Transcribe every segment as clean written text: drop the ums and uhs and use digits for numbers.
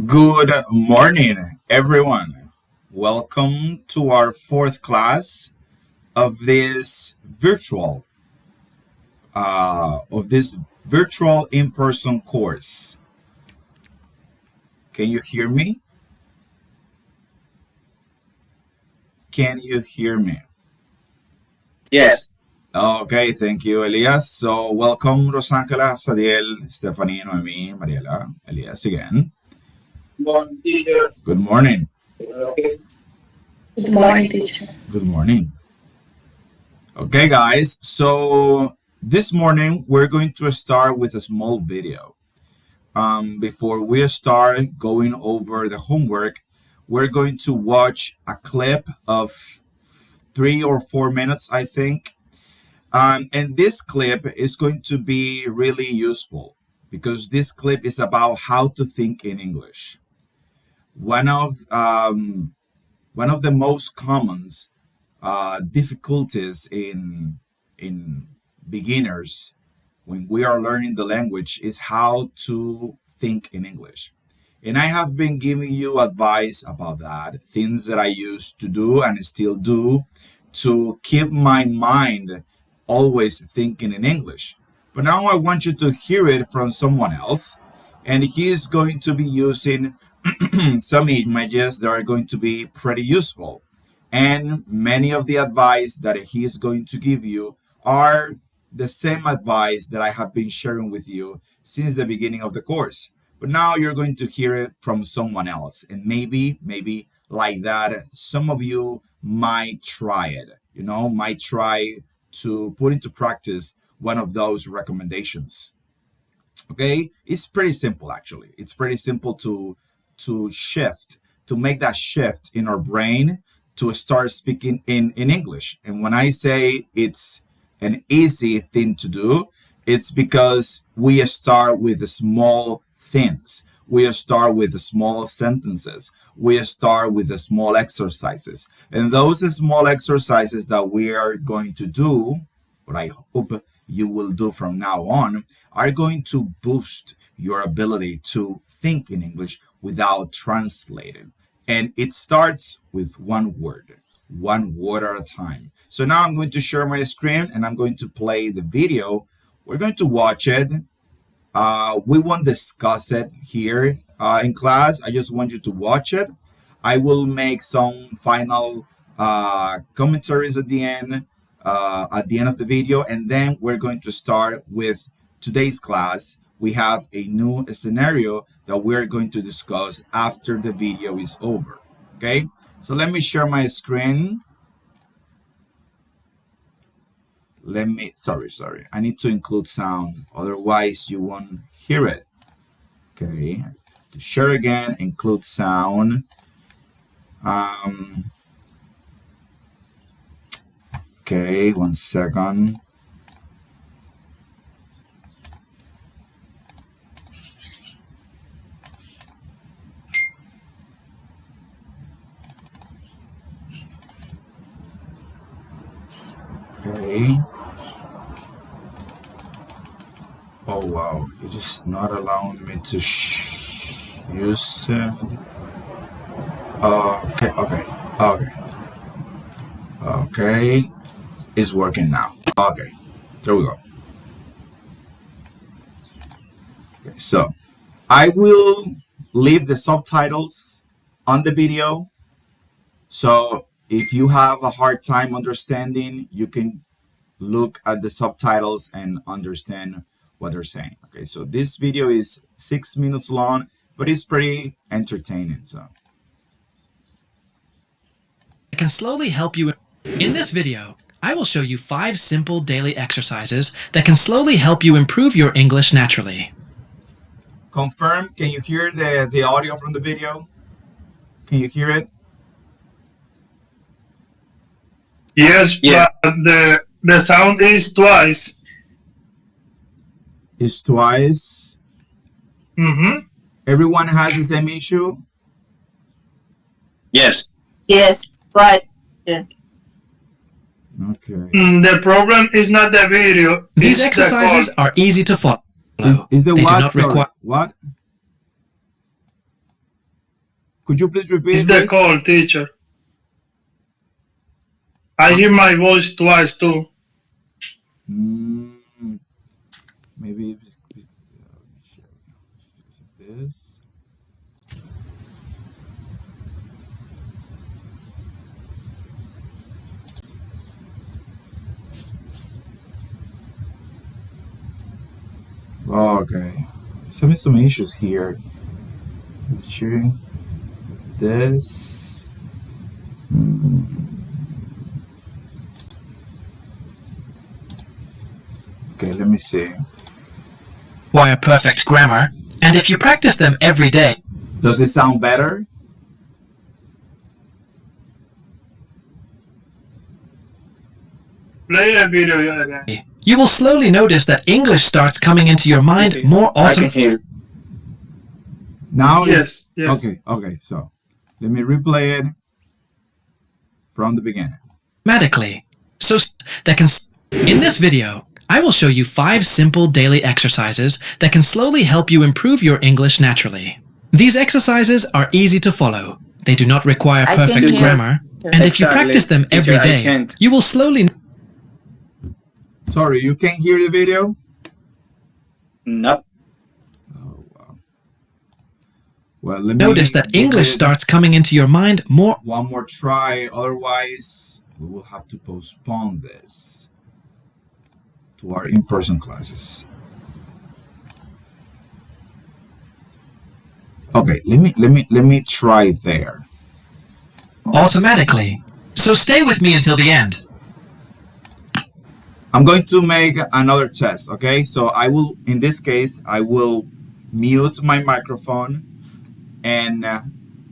Good morning, everyone. Welcome to our fourth class of this virtual in-person course. Can you hear me? Can you hear me? Yes. Okay, thank you, Elias. So, welcome, Rosangela, Sadiel, Stephanie, Noemi, Mariela, Elias again. Morning, teacher. Good morning. Okay. Good morning, teacher. Good morning. Okay, guys. So, this morning we're going to start with a small video. Before we start going over the homework, we're going to watch a clip of 3 or 4 minutes, I think. And this clip is going to be really useful because this clip is about how to think in English. One of the most common difficulties in beginners when we are learning the language is how to think in English. And I have been giving you advice about that, things that I used to do and still do to keep my mind always thinking in English. But now I want you to hear it from someone else, and he is going to be using some images that are going to be pretty useful. And many of the advice that he is going to give you are the same advice that I have been sharing with you since the beginning of the course. But now you're going to hear it from someone else. And maybe like that, some of you might try it, might try to put into practice one of those recommendations. Okay, it's pretty simple actually. It's pretty simple to make that shift in our brain to start speaking in English. And when I say it's an easy thing to do, it's because we start with the small things. We start with the small sentences. We start with the small exercises. And those small exercises that we are going to do, what I hope you will do from now on, are going to boost your ability to think in English without translating. And it starts with one word at a time. So now I'm going to share my screen and I'm going to play the video. We're going to watch it. We won't discuss it here in class. I just want you to watch it. I will make some final commentaries at the end of the video, and then we're going to start with today's class. We have a new scenario that we're going to discuss after the video is over. Okay, so let me share my screen. Sorry. I need to include sound, otherwise you won't hear it. Okay, to share again, include sound. Okay, 1 second. Okay. Oh wow, it's just not allowing me to use it. Okay. It's working now. Okay, there we go. Okay, so I will leave the subtitles on the video. So if you have a hard time understanding, you can look at the subtitles and understand what they're saying. Okay, so this video is 6 minutes long, but it's pretty entertaining. So I can slowly help you. In this video, I will show you 5 simple daily exercises that can slowly help you improve your English naturally. confirm, can you hear the audio from the video? Can you hear it? Yes, but the sound is twice. It's twice. Mm-hmm. Everyone has the same issue? Yes. Yes, right. Okay. The problem is not the video. These exercises are easy to follow. Is the They do what? not Sorry, require. what? Could you please repeat It's it, the please? call, teacher. I hear my voice twice too. Mm, maybe this. Okay. Having some issues here. Sharing this. Okay, let me see. Require perfect grammar, and if you practice them every day, Does it sound better? Play the video again. you will slowly notice that English starts coming into your mind more I can hear. Now Yes, yes. Okay, okay, so let me replay it from the beginning. automatically. So that can in this video, I will show you 5 simple daily exercises that can slowly help you improve your English naturally. These exercises are easy to follow. They do not require I can perfect hear. grammar, and if you Exactly. practice them every Teacher, I day, can't. you will slowly Sorry, you can't hear the video? No. Oh, wow. Well, let me notice that give English it starts coming into your mind more. one more try. Otherwise, we will have to postpone this to our in-person classes. Okay, let me try there. Automatically. So stay with me until the end. I'm going to make another test, okay? So I will, in this case, I will mute my microphone and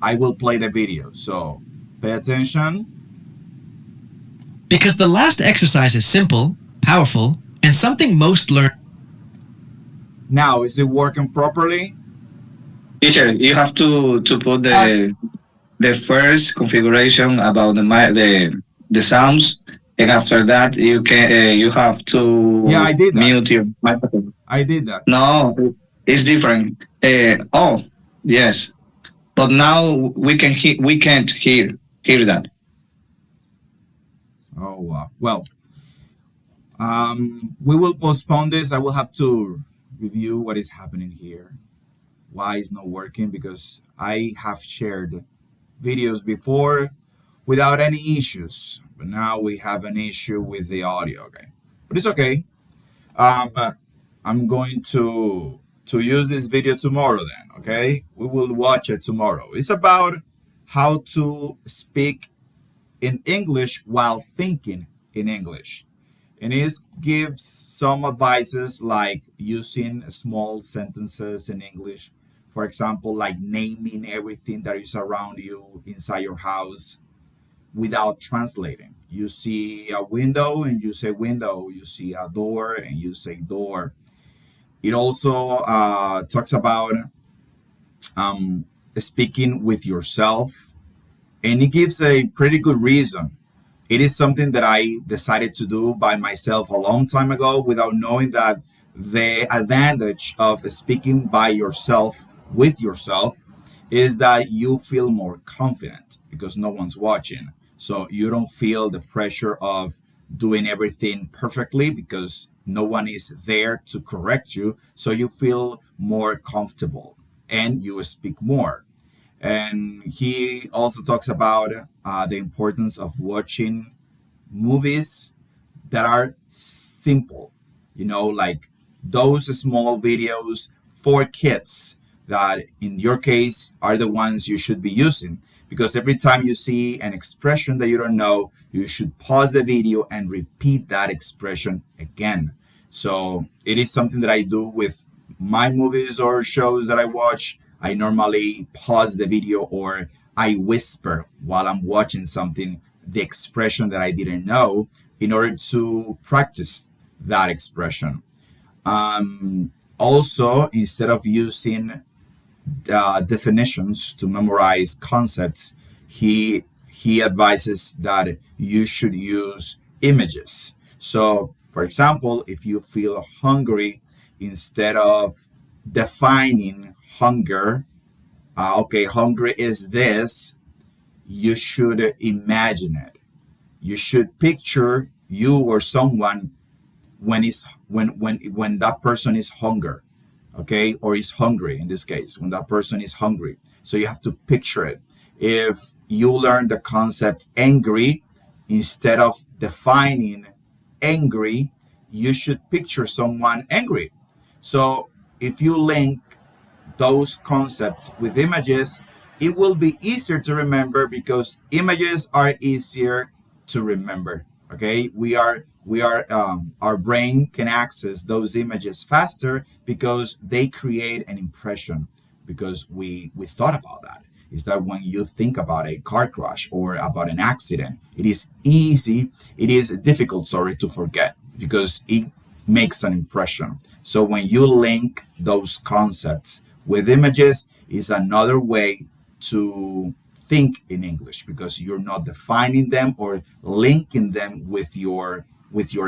I will play the video. So pay attention. Because the last exercise is simple, powerful, and something most learn. Now, is it working properly? Teacher, you have to put the first configuration about the sounds, and after that you can you have to Yeah, I did that. mute your microphone. I did that. No, it's different. Oh, yes, but now we can't hear that. Oh, wow. Well, we will postpone this. I will have to review what is happening here. Why it's not working, because I have shared videos before without any issues, but now we have an issue with the audio. Okay, but it's okay. I'm going to use this video tomorrow then. Okay, we will watch it tomorrow. It's about how to speak in English while thinking in English. And it gives some advices like using small sentences in English. For example, like naming everything that is around you inside your house without translating. You see a window and you say window. You see a door and you say door. It also talks about speaking with yourself, and it gives a pretty good reason. It is something that I decided to do by myself a long time ago without knowing that the advantage of speaking by yourself with yourself is that you feel more confident because no one's watching. So you don't feel the pressure of doing everything perfectly because no one is there to correct you. So you feel more comfortable and you speak more. And he also talks about the importance of watching movies that are simple, like those small videos for kids that in your case are the ones you should be using, because every time you see an expression that you don't know, you should pause the video and repeat that expression again. So it is something that I do with my movies or shows that I watch. I normally pause the video or I whisper while I'm watching something the expression that I didn't know in order to practice that expression. Also, instead of using definitions to memorize concepts, he advises that you should use images. So, for example, if you feel hungry, instead of defining hunger Okay, hungry is this. You should imagine it. You should picture you or someone when that person is hunger, okay, or is hungry in this case, when that person is hungry. So you have to picture it. If you learn the concept angry, instead of defining angry, you should picture someone angry. So if you link those concepts with images, it will be easier to remember because images are easier to remember. Okay, our brain can access those images faster because they create an impression. Because we thought about that. Is that when you think about a car crash or about an accident, it is easy. It is difficult, sorry, to forget because it makes an impression. So when you link those concepts with images is another way to think in English because you're not defining them or linking them with your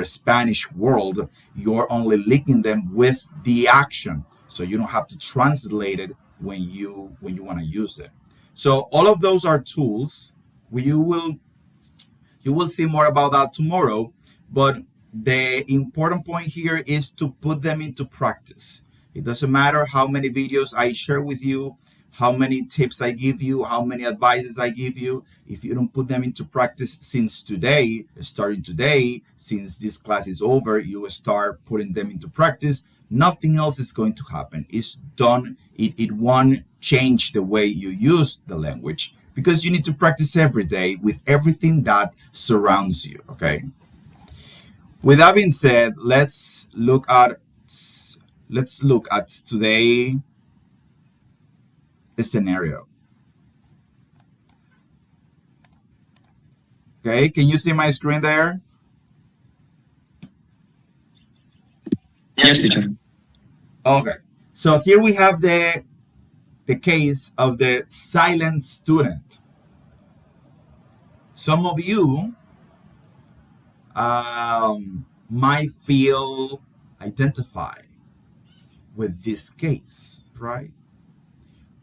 Spanish world. You're only linking them with the action. So you don't have to translate it when you want to use it. So all of those are tools. You will see more about that tomorrow, but the important point here is to put them into practice. It doesn't matter how many videos I share with you, how many tips I give you, how many advices I give you. If you don't put them into practice since today, starting today, since this class is over, you will start putting them into practice. Nothing else is going to happen. It's done. It won't change the way you use the language because you need to practice every day with everything that surrounds you. Okay. With that being said, let's look at today a scenario. Okay, can you see my screen there? Yes, teacher. Okay. So here we have the case of the silent student. Some of you might feel identified with this case, right?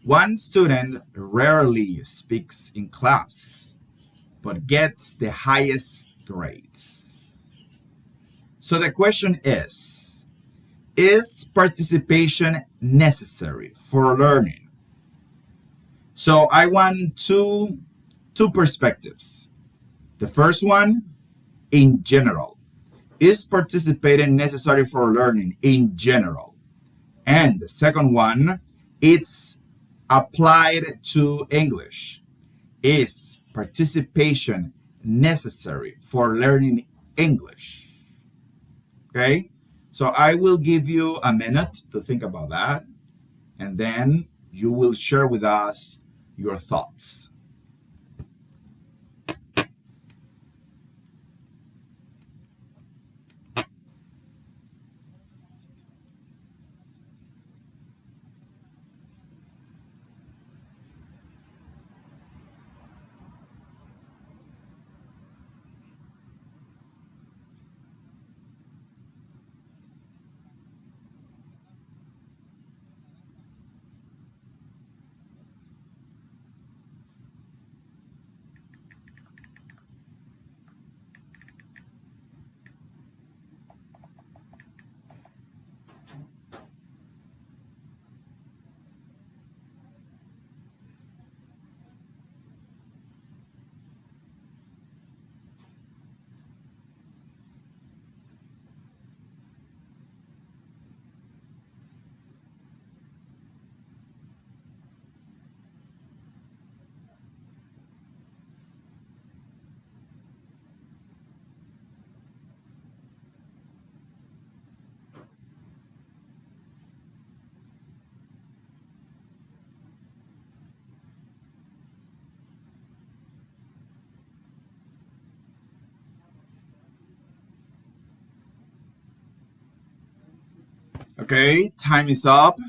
One student rarely speaks in class, but gets the highest grades. So the question is participation necessary for learning? So I want two perspectives. The first one, in general. Is participating necessary for learning in general? And the second one, it's applied to English. Is participation necessary for learning English? Okay, so I will give you a minute to think about that, and then you will share with us your thoughts. Okay, time is up.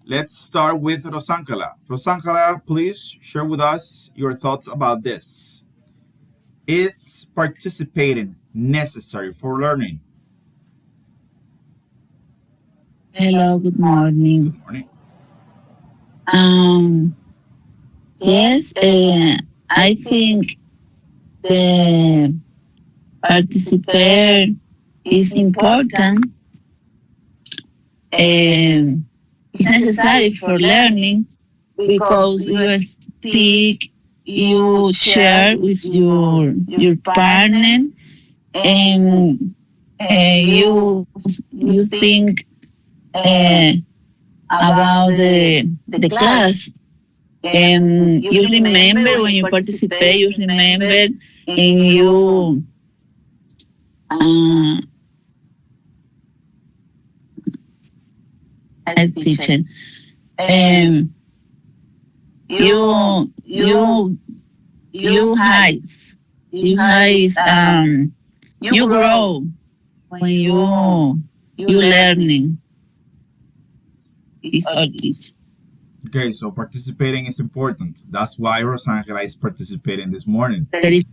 Let's start with Rosancala. Rosancala, please share with us your thoughts about this. Is participating necessary for learning? Hello, good morning. Good morning. Um, yes, I think the participator is important. It's necessary for learning because you speak, you share with your partner, and you think uh, about the class. You remember when you participate, you remember, and you uh, as teacher, um, you you hide, you grow when you learning. Is all this. Okay, so participating is important. That's why Rosangela is participating this morning. Very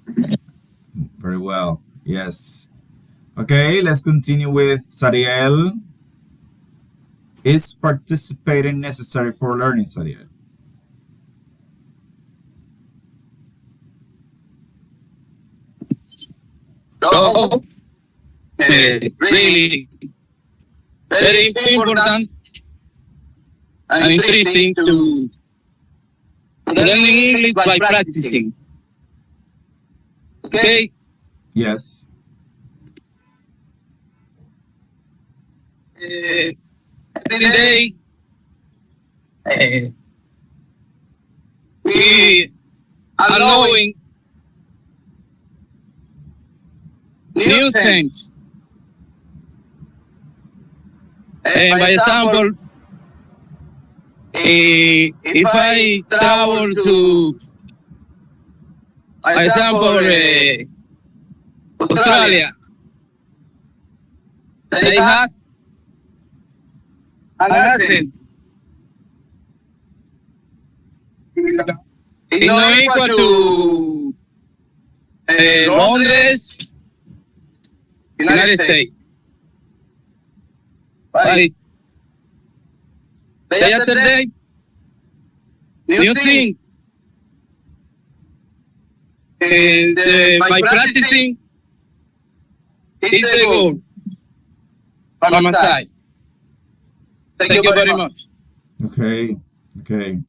Very well. Yes. Okay, let's continue with Sariel. Is participating necessary for learning, Sariel? So, really very important and interesting to learning English by practicing. Okay, Yes. every day uh, we are knowing new things. By example, if I travel to, for example, Australia, they have an accent. It's not equal to Londres, United States. But day after day, new thing. And by practicing is the goal from my side. Thank you very much. Okay. Okay.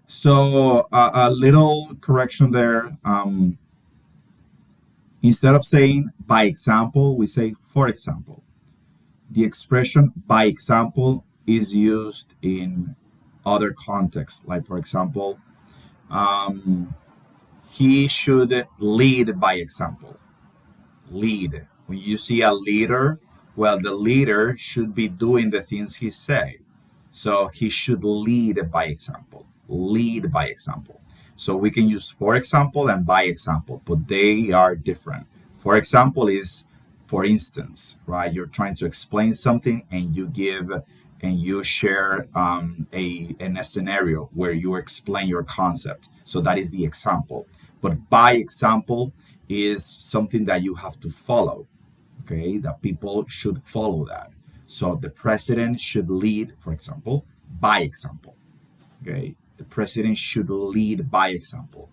So a little correction there. Instead of saying by example, we say for example. The expression by example is used in other contexts, like for example, um, he should lead by example. Lead. When you see a leader, well, the leader should be doing the things he say. So he should lead by example. Lead by example. So we can use for example and by example, but they are different. For example is for instance, right? You're trying to explain something and you give and you share a in a scenario where you explain your concept. So that is the example. But by example is something that you have to follow. Okay, that people should follow that. So the president should lead, for example, by example. Okay, the president should lead by example.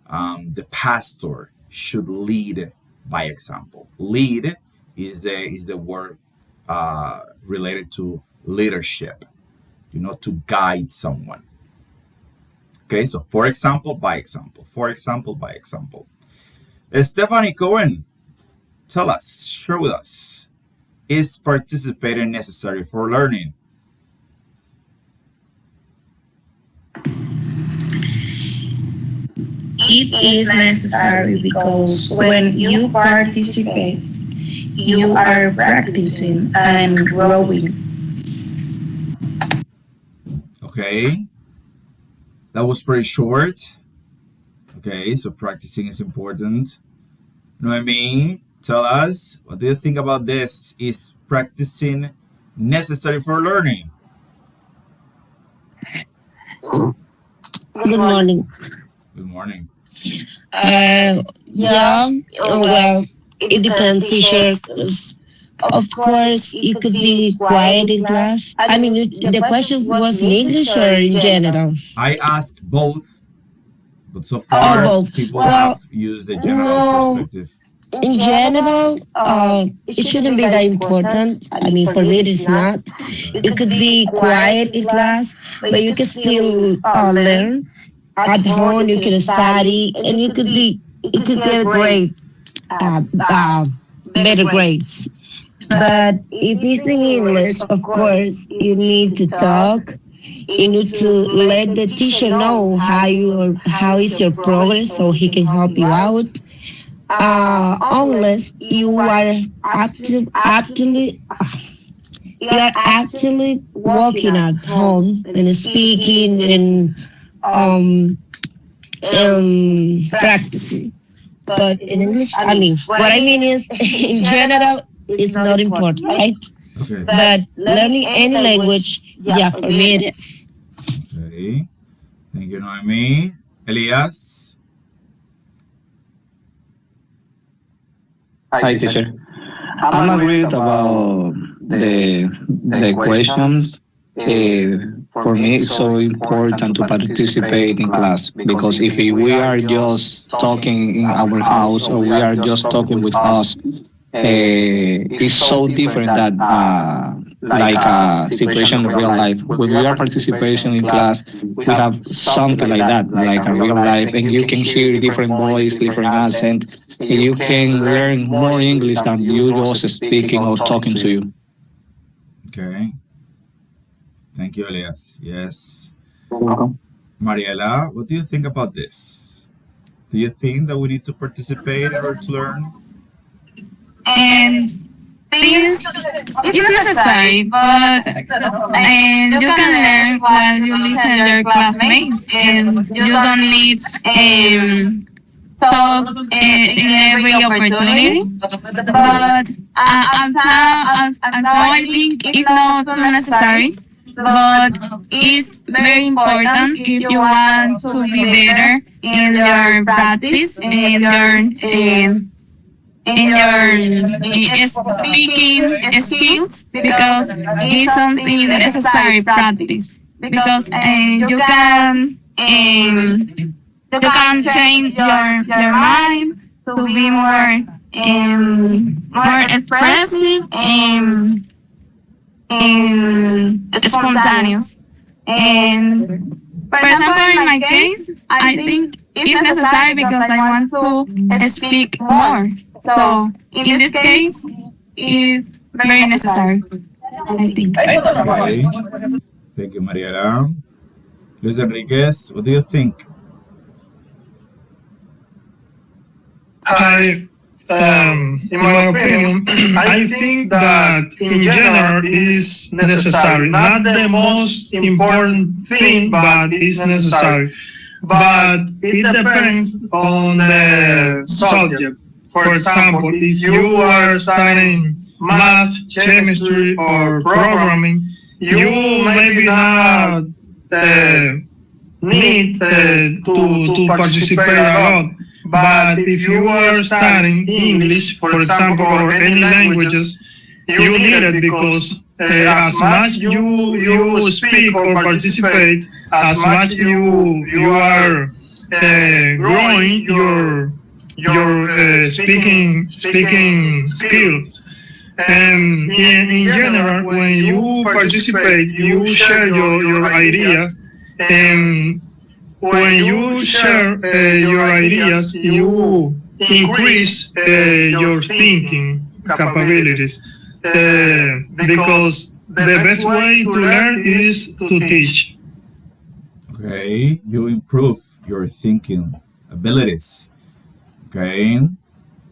The pastor should lead by example. Lead is the word related to leadership. You know, to guide someone. Okay, so for example, by example. For example, by example. Stephanie Cohen, tell us, share with us. Is participating necessary for learning? It is necessary because when you participate, you are practicing and growing. Okay, that was pretty short. Okay, so practicing is important. Noemi, tell us, what do you think about this? Is practicing necessary for learning? Good morning. Good morning. Yeah, well, it depends, teacher. 'Cause Of course, it could be quiet in class. I mean, the question was in English or in general? I ask both, but so Oh, far both. people Well, have used the general no, perspective. in general, it shouldn't be that important. I mean, for me, it is not. Okay. It could be quiet in class, but you can still learn. At home, you can study, and it could get great, uh, uh, better grades. But if it's in English, of course, you need to talk. You need to let the teacher know how is your progress, so he can help you out. Unless you are actually walking at home and speaking and um, practicing. But in English, I mean, what I mean is, in general, it's not important, right? Okay. But learning any language, yeah, for me it is. Okay. Thank you, Noemi. Elias. Hi, teacher. I'm agreed about the questions. For me, it's so important to participate in class because if we are just talking in our house or we are just talking with us, it's so different that like a situation in real life. When we are participating in class, we have something like that, like a real life, and you can hear different voice, different accent, and you can learn more English than you just speaking or talking to you. Okay. Thank you, Elias. Yes. Welcome. Mariela, what do you think about this? Do you think that we need to participate in order to learn? And this is necessary, but and you can learn while you listen to your classmates, and you don't need talk in every opportunity. But as I think it's not so necessary, but it's very important if you want to be better in your practice, in your speaking skills, because it's something necessary practice, because you can change your mind to be more expressive and spontaneous. And for example, in my case, I think it's necessary because I want to speak more. So in this case, it's very necessary, I think. Okay. Thank you, Mariela. Luis Enriquez, what do you think? In my opinion, I think that in general is necessary. Not the most important thing, but it's necessary. But it depends on the subject. For example, if you are studying math, chemistry, or programming, you maybe not need to participate a lot. But if you are studying English, for example, or any languages, you need it because as much you speak or participate, as much you are growing your speaking skills. And in general, when you participate, you share your ideas, and when you share your ideas, you increase your thinking capabilities. Because the best way to learn is to teach. Okay, you improve your thinking abilities. Okay.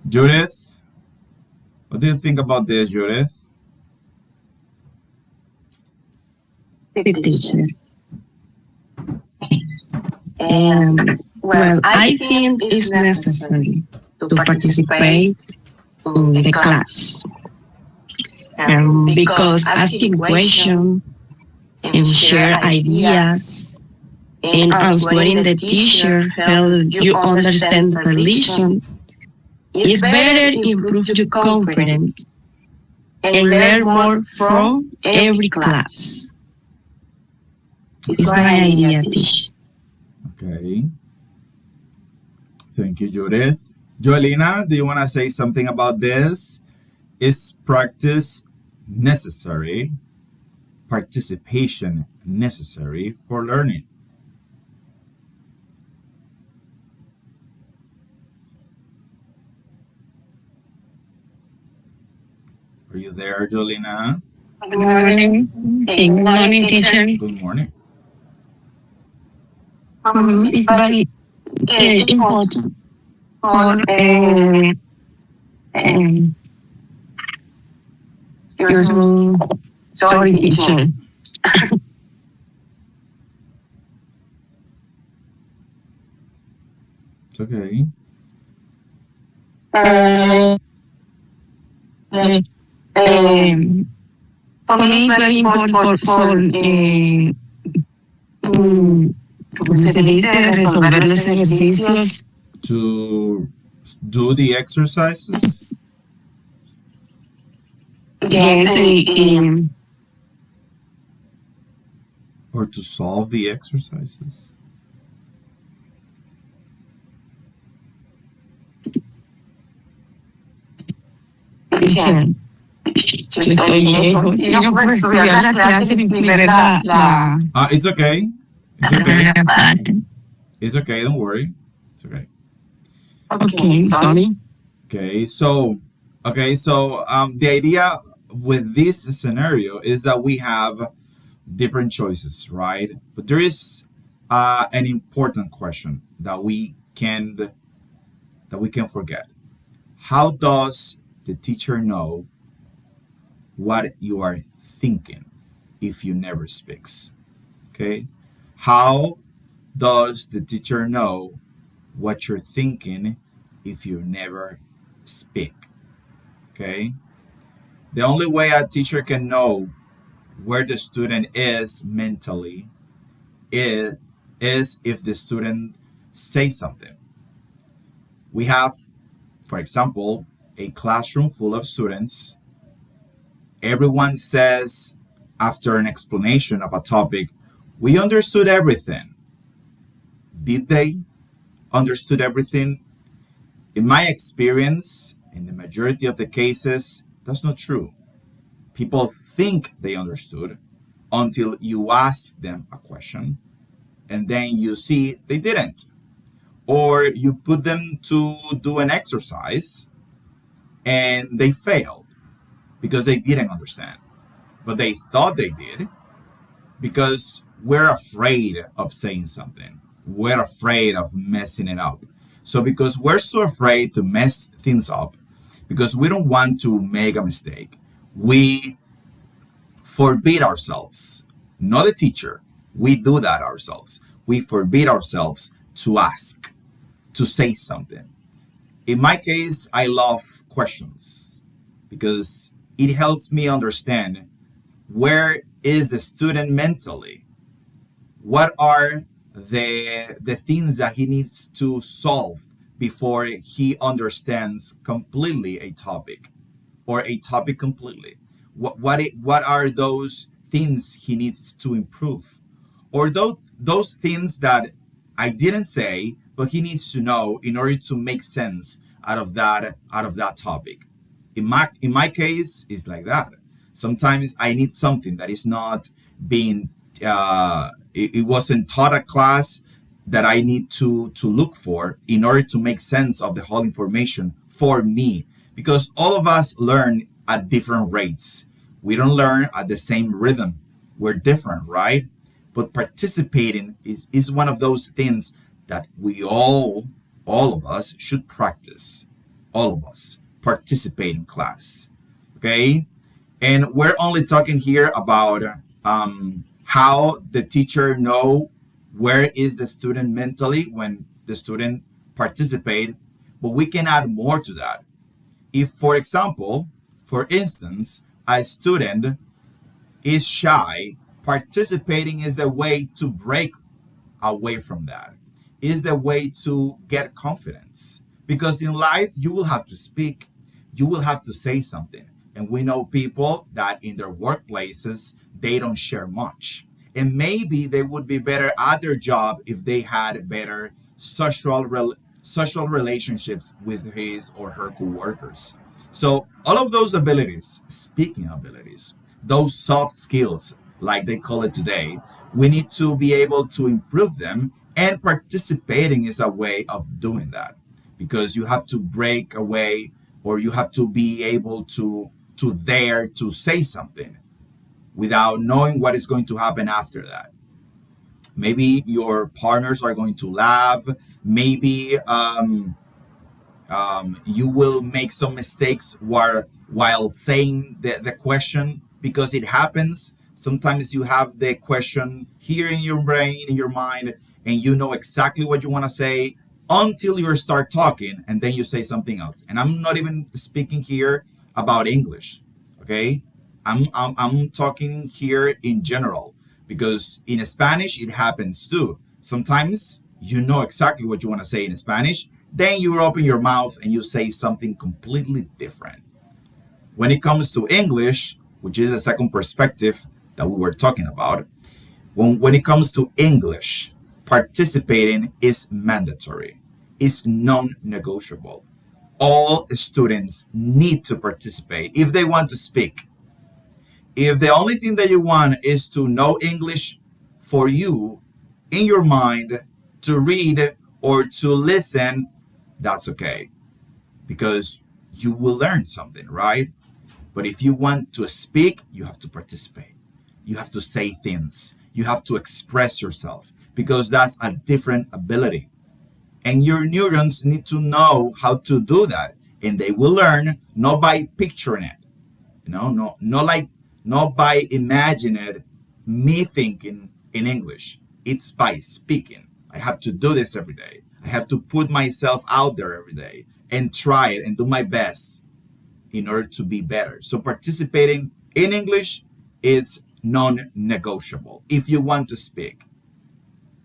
Judith, what do you think about this, Judith? Teacher. Well, I think it's necessary to participate in the class. Because asking questions and share ideas and answering the teacher help you understand the lesson is better improve your confidence and learn more from every class. It's my idea, Tish. Okay. Thank you, Judith. Joelina, do you want to say something about this? Is practice necessary? Participation necessary for learning? Are you there, Jolina? Good morning. Hey, good morning, teacher. Good morning. It's very important for um, your sorry, teacher. It's okay. Uh, for me, it's very important ¿cómo se dice? Resolver los ejercicios. To do the exercises? Yes, Or to solve the exercises? teacher. Yo estoy lejos. Yo no puedo estudiar la clase ni ver la It's okay. It's okay. primera parte. It's okay. Don't worry. It's okay. Okay, sorry. Okay, so the idea with this scenario is that we have different choices, right? But there is an important question that we can forget. How does the teacher know what you are thinking if you never speaks? Okay, how does the teacher know what you're thinking if you never speak? Okay, the only way a teacher can know where the student is mentally is if the student says something. We have, for example, a classroom full of students. Everyone says, after an explanation of a topic, we understood everything. Did they understood everything? In my experience, in the majority of the cases, that's not true. People think they understood until you ask them a question and then you see they didn't. Or you put them to do an exercise and they failed because they didn't understand. But they thought they did because we're afraid of saying something. We're afraid of messing it up. So, because we're so afraid to mess things up, because we don't want to make a mistake, we forbid ourselves, not the teacher. We do that ourselves. We forbid ourselves to ask, to say something. In my case, I love questions because it helps me understand where is the student mentally. What are the things that he needs to solve before he understands completely a topic or a topic completely? What are those things he needs to improve, or those things that I didn't say but he needs to know in order to make sense out of that topic. In my case, it's like that. Sometimes I need something that is not being it wasn't taught at class, that I need to look for in order to make sense of the whole information for me, because all of us learn at different rates. We don't learn at the same rhythm. We're different, right? But participating is one of those things that we all of us should practice. All of us participate in class. Okay, and we're only talking here about how the teacher know where is the student mentally when the student participate, but we can add more to that. If, for instance, a student is shy, participating is the way to break away from that, is the way to get confidence. Because in life, you will have to speak, you will have to say something. And we know people that in their workplaces, they don't share much. And maybe they would be better at their job if they had better social relationships with his or her coworkers. So all of those abilities, speaking abilities, those soft skills, like they call it today, we need to be able to improve them, and participating is a way of doing that, because you have to break away, or you have to be able to dare to say something without knowing what is going to happen after that. Maybe your partners are going to laugh. Maybe you will make some mistakes while saying the question, because it happens. Sometimes you have the question here in your brain, in your mind, and you know exactly what you want to say until you start talking, and then you say something else. And I'm not even speaking here about English, okay? I'm talking here in general, because in Spanish it happens too. Sometimes you know exactly what you want to say in Spanish, then you open your mouth and you say something completely different. When it comes to English, which is the second perspective that we were talking about, when it comes to English, participating is mandatory, it's non negotiable. All students need to participate if they want to speak. If the only thing that you want is to know English for you in your mind, to read or to listen, that's okay, because you will learn something, right? But if you want to speak, you have to participate. You have to say things. You have to express yourself, because that's a different ability. And your neurons need to know how to do that. And they will learn not by picturing it, not by imagining me thinking in English. It's by speaking. I have to do this every day. I have to put myself out there every day and try it and do my best in order to be better. So participating in English is non-negotiable if you want to speak.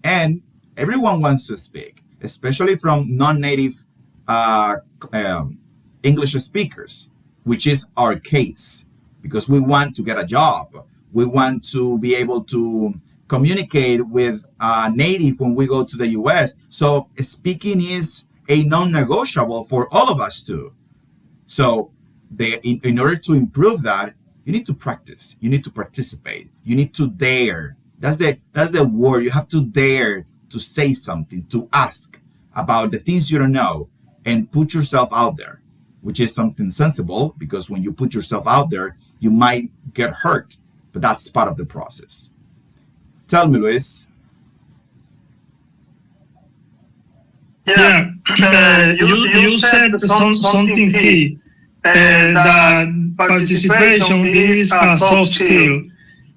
And everyone wants to speak, especially from non-native uh, um, English speakers, which is our case, because we want to get a job. We want to be able to communicate with native when we go to the US. So speaking is a non-negotiable for all of us too. So in order to improve that, you need to practice. You need to participate. You need to dare. That's the word. You have to dare to say something, to ask about the things you don't know, and put yourself out there, which is something sensible, because when you put yourself out there, you might get hurt, but that's part of the process. Tell me, Luis. Yeah, you said something key, that participation is a soft skill,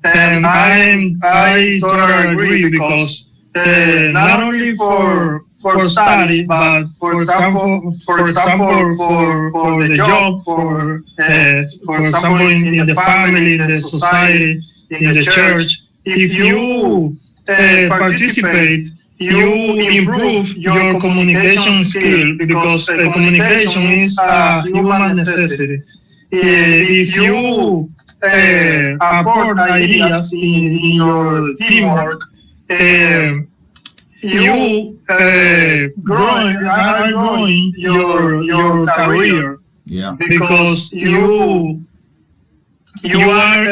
and I totally agree, because not only for study, but for the job, for example in the family, in the society, in the church. If you participate, you improve your communication skill, because communication is a human necessity. If you apport ideas in your teamwork, you are growing your career, Yeah. because you are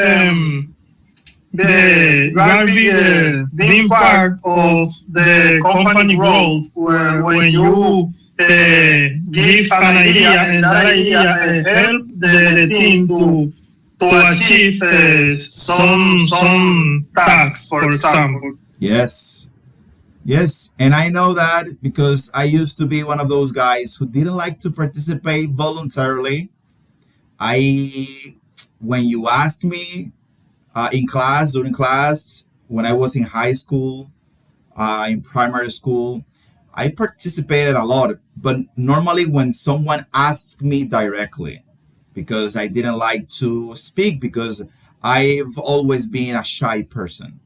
being part of the company growth, where when you give an idea, and that idea help the team to achieve some tasks, for example. Yes. Yes. And I know that because I used to be one of those guys who didn't like to participate voluntarily. I, when you ask me during class, when I was in high school, in primary school, I participated a lot, but normally when someone asked me directly, because I didn't like to speak, because I've always been a shy person.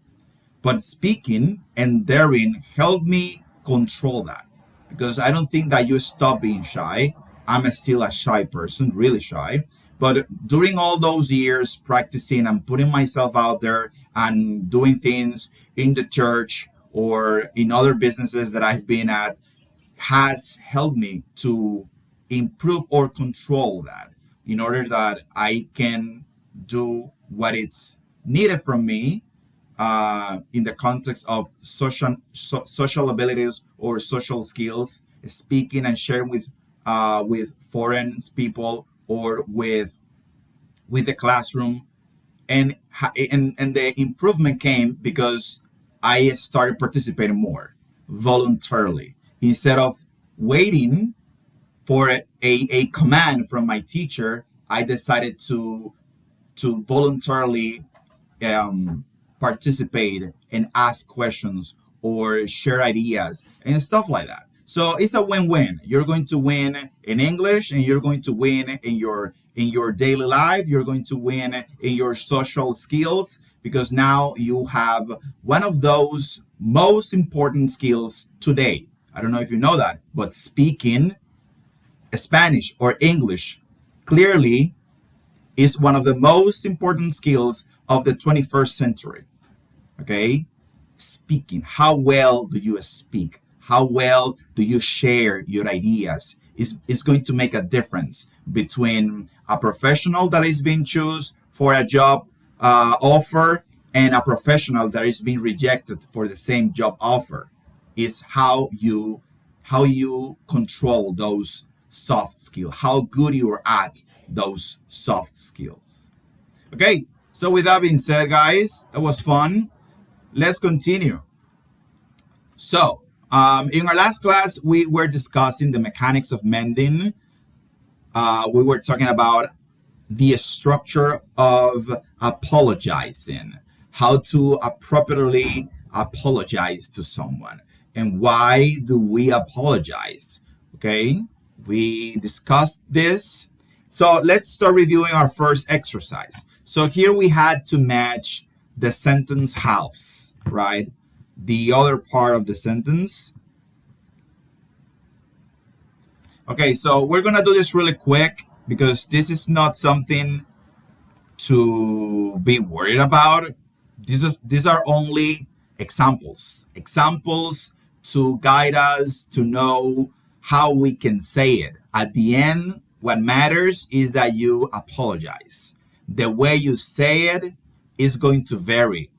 But speaking and daring helped me control that, because I don't think that you stop being shy. I'm still a shy person, really shy. But during all those years practicing and putting myself out there and doing things in the church or in other businesses that I've been at has helped me to improve or control that in order that I can do what it's needed from me in the context of social abilities or social skills, speaking and sharing with foreign people or with the classroom, and the improvement came because I started participating more voluntarily instead of waiting for a command from my teacher. I decided to voluntarily um, participate and ask questions or share ideas and stuff like that. So it's a win-win. You're going to win in English, and you're going to win in your daily life. You're going to win in your social skills because now you have one of those most important skills today. I don't know if you know that, but speaking Spanish or English clearly is one of the most important skills of the 21st century. Okay? Speaking. How well do you speak? How well do you share your ideas? Is going to make a difference between a professional that is being chosen for a job offer and a professional that is being rejected for the same job offer. Is how you control those soft skills, how good you are at those soft skills. Okay, so with that being said, guys, that was fun. Let's continue. So, in our last class, we were discussing the mechanics of mending. We were talking about the structure of apologizing, how to appropriately apologize to someone, and why do we apologize. Okay, we discussed this. So let's start reviewing our first exercise. So here we had to match the sentence halves, right? The other part of the sentence. Okay, so we're gonna do this really quick because this is not something to be worried about. These are only examples to guide us to know how we can say it. At the end, what matters is that you apologize. The way you say it is going to vary,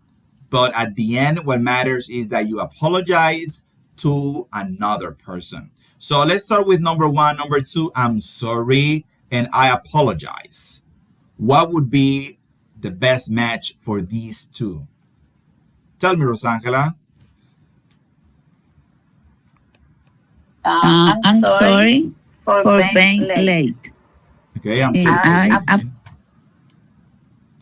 but at the end, what matters is that you apologize to another person. So let's start with number one. Number two, I'm sorry and I apologize. What would be the best match for these two? Tell me, Rosangela. I'm sorry for being late. Okay, I'm And sorry.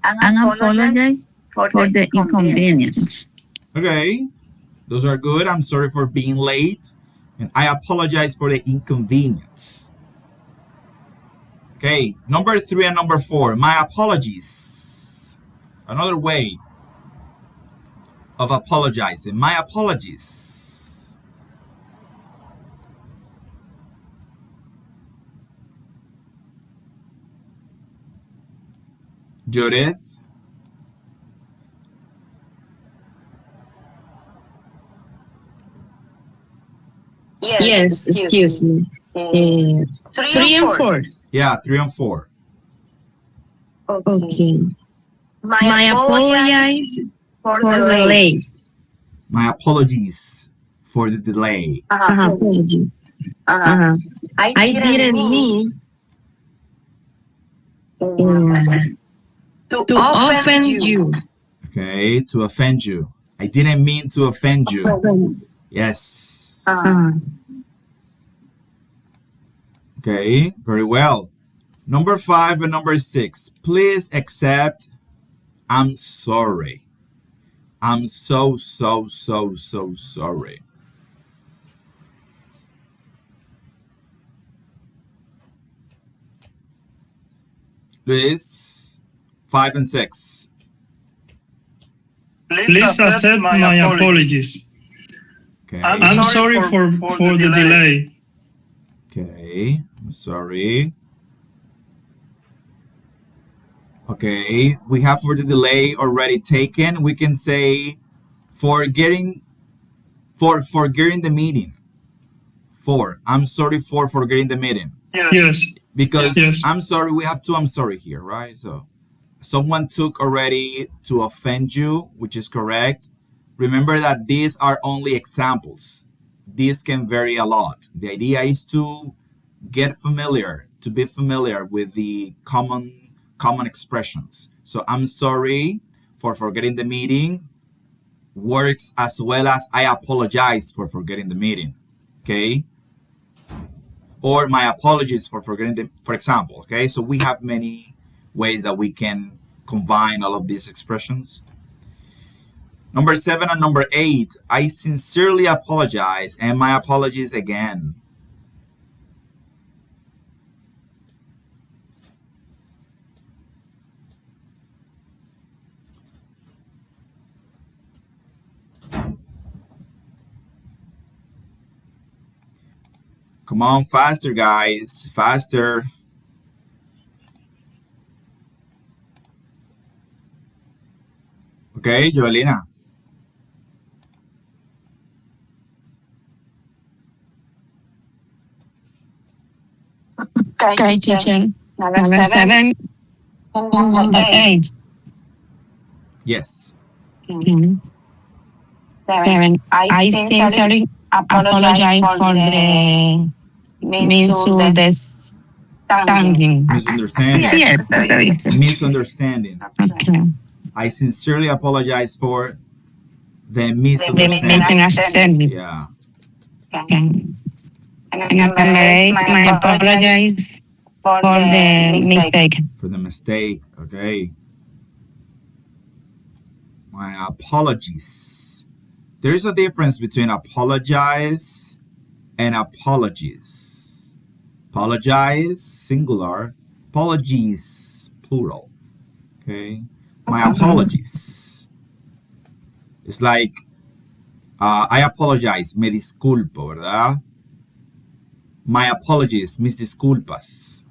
I apologize for the inconvenience. Okay, those are good. I'm sorry for being late, and I apologize for the inconvenience. Okay, number three and number four, my apologies. Another way of apologizing. My apologies. Judith. Yes, excuse me. 3 and 4. Yeah, 3 and 4. Okay. My apologies for the delay. My apologies for the delay. Apology. I didn't mean to offend you. Okay, to offend you. I didn't mean to offend you. Yes. Okay, very well. Number 5 and number 6. Please accept I'm sorry. I'm so sorry. Luis, 5 and 6. Please accept my apologies. Okay. I'm sorry for the delay. Okay, I'm sorry. Okay, we have for the delay already taken. We can say forgetting forgetting the meeting. I'm sorry for forgetting the meeting. Yes. Because Yes. I'm sorry, we have two I'm sorry here, right? So someone took already to offend you, which is correct. Remember that these are only examples. These can vary a lot. The idea is to be familiar with the common expressions. So I'm sorry for forgetting the meeting works as well as I apologize for forgetting the meeting. Okay? Or my apologies for forgetting the, for example. Okay? So we have many ways that we can combine all of these expressions. Number 7 and number 8, I sincerely apologize and my apologies again. Come on, faster, guys. Faster. Okay, Joelina. Okay, teacher. Number Number seven. 7 and number 8. Yes. Okay. Seven. I sincerely apologize for the misunderstanding. Misunderstanding. Yes, that is it. Misunderstanding. Okay. I sincerely apologize for the The misunderstanding. misunderstanding. Yeah. Okay. And number 8, my apologize for the mistake. For the mistake. Okay. My apologies. There's a difference between apologize and apologies. Apologize, singular. Apologies, plural. Okay. My apologies. It's like, I apologize, me disculpo, ¿verdad? My apologies, mis disculpas.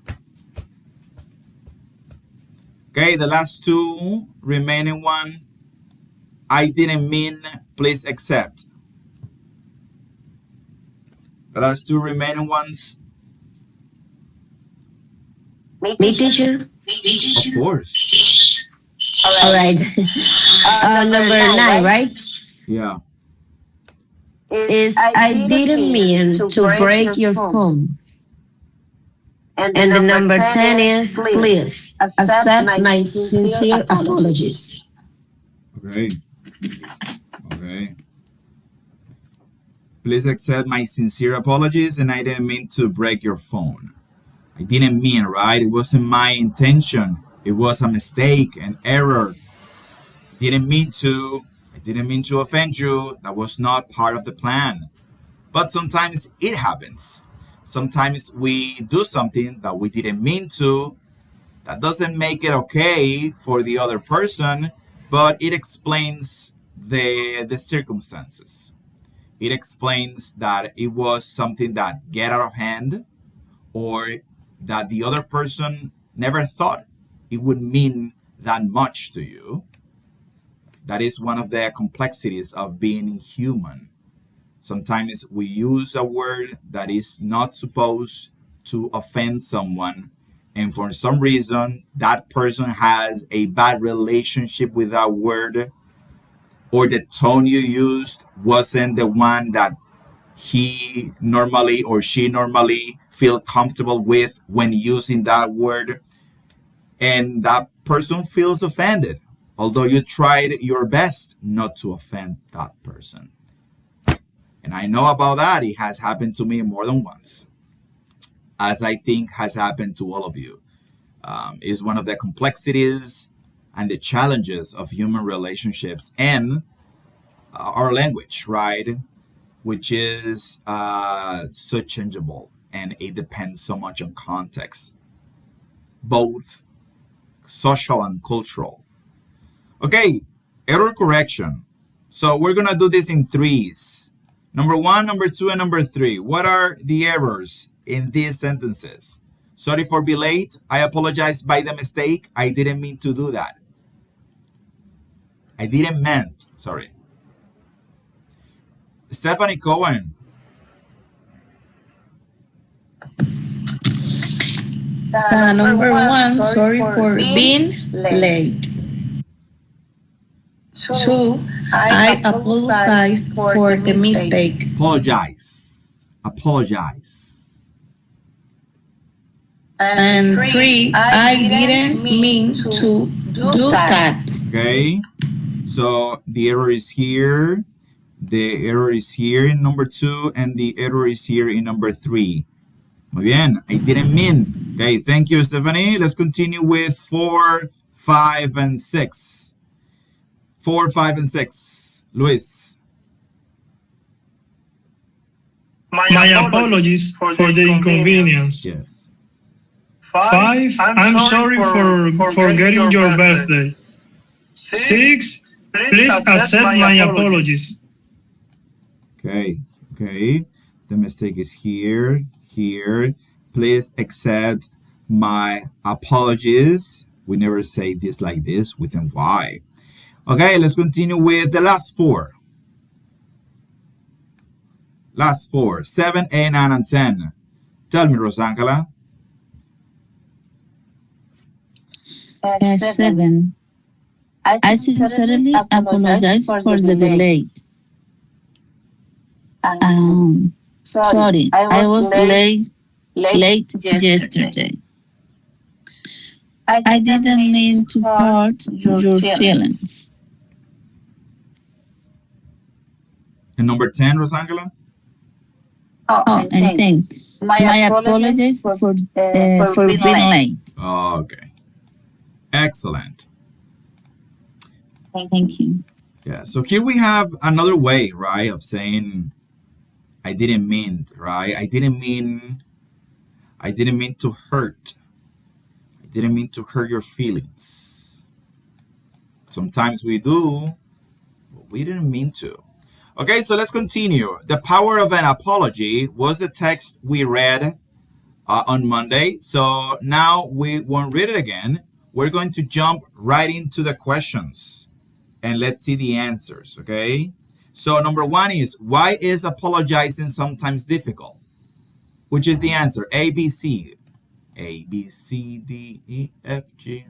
Okay, the last two, remaining one. I didn't mean, please accept. The last two remaining ones. Me, teacher? Of course. All right. Number 9, right? Yeah. Is I didn't mean to break your phone. And the number 10 is please accept my sincere apologies. Okay. Okay. Please accept my sincere apologies, and I didn't mean to break your phone. I didn't mean, right? It wasn't my intention. It was a mistake, an error. I didn't mean to offend you. That was not part of the plan. But sometimes it happens. Sometimes we do something that we didn't mean to. That doesn't make it okay for the other person, but it explains the circumstances. It explains that it was something that get out of hand, or that the other person never thought it would mean that much to you. That is one of the complexities of being human. Sometimes we use a word that is not supposed to offend someone, and for some reason, that person has a bad relationship with that word, or the tone you used wasn't the one that he normally or she normally feel comfortable with when using that word, and that person feels offended, although you tried your best not to offend that person. And I know about that. It has happened to me more than once, as I think has happened to all of you. Is one of the complexities and the challenges of human relationships and our language, right? Which is so changeable, and it depends so much on context, both social and cultural. Okay, error correction. So we're gonna do this in threes. Number 1, number 2, and number 3. What are the errors in these sentences? Sorry for be late. I apologize by the mistake. I didn't mean to do that. I didn't meant. Sorry. Stephanie Cohen. Number one, sorry for being late. Two, I apologize for the mistake. Apologize. Apologize. And three, I didn't mean to do that. Okay. So the error is here. The error is here in number 2, and the error is here in number 3. Muy bien. I didn't mean. Okay. Thank you, Stephanie. Let's continue with 4, 5, and 6. 4, 5, and 6. Luis. My apologies for the inconvenience. Yes. 5, I'm sorry for forgetting your birthday. 6, please accept my apologies. Okay. Okay. The mistake is here. Here. Please accept my apologies. We never say this like this with an Y. Okay, let's continue with the last 4. Last 4. 7, 8, 9, and 10. Tell me, Rosangela. 7. I sincerely apologize for the delay. Sorry, I was late yesterday. I didn't mean to hurt your feelings. And number 10, Rosangela? Oh, and thank my apologies for being late. Okay. Excellent. Thank you. Yeah, so here we have another way, right, of saying I didn't mean, right? I didn't mean to hurt. I didn't mean to hurt your feelings. Sometimes we do, but we didn't mean to. Okay, so let's continue. The power of an apology was the text we read on Monday. So now we won't read it again. We're going to jump right into the questions and let's see the answers, okay? So number 1 is, why is apologizing sometimes difficult? Which is the answer? A, B, C. A, B, C, D, E, F, G.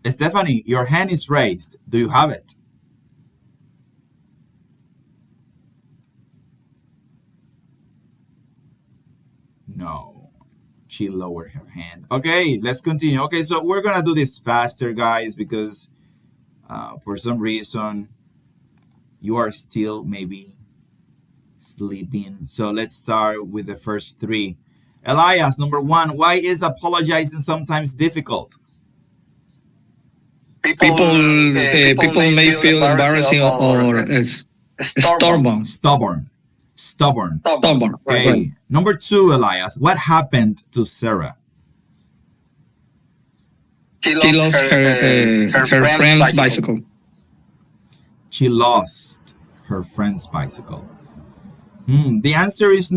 Stephanie, your hand is raised. Do you have it? No. She lowered her hand. Okay, let's continue. Okay, so we're gonna do this faster, guys, because for some reason you are still maybe sleeping. So let's start with the first 3. Elias, number 1, why is apologizing sometimes difficult? People may feel embarrassing or stubborn. Stubborn. Stubborn. Okay. Right. Number 2, Elias, what happened to Sarah? She lost her friend's bicycle. She lost her friend's bicycle. The answer is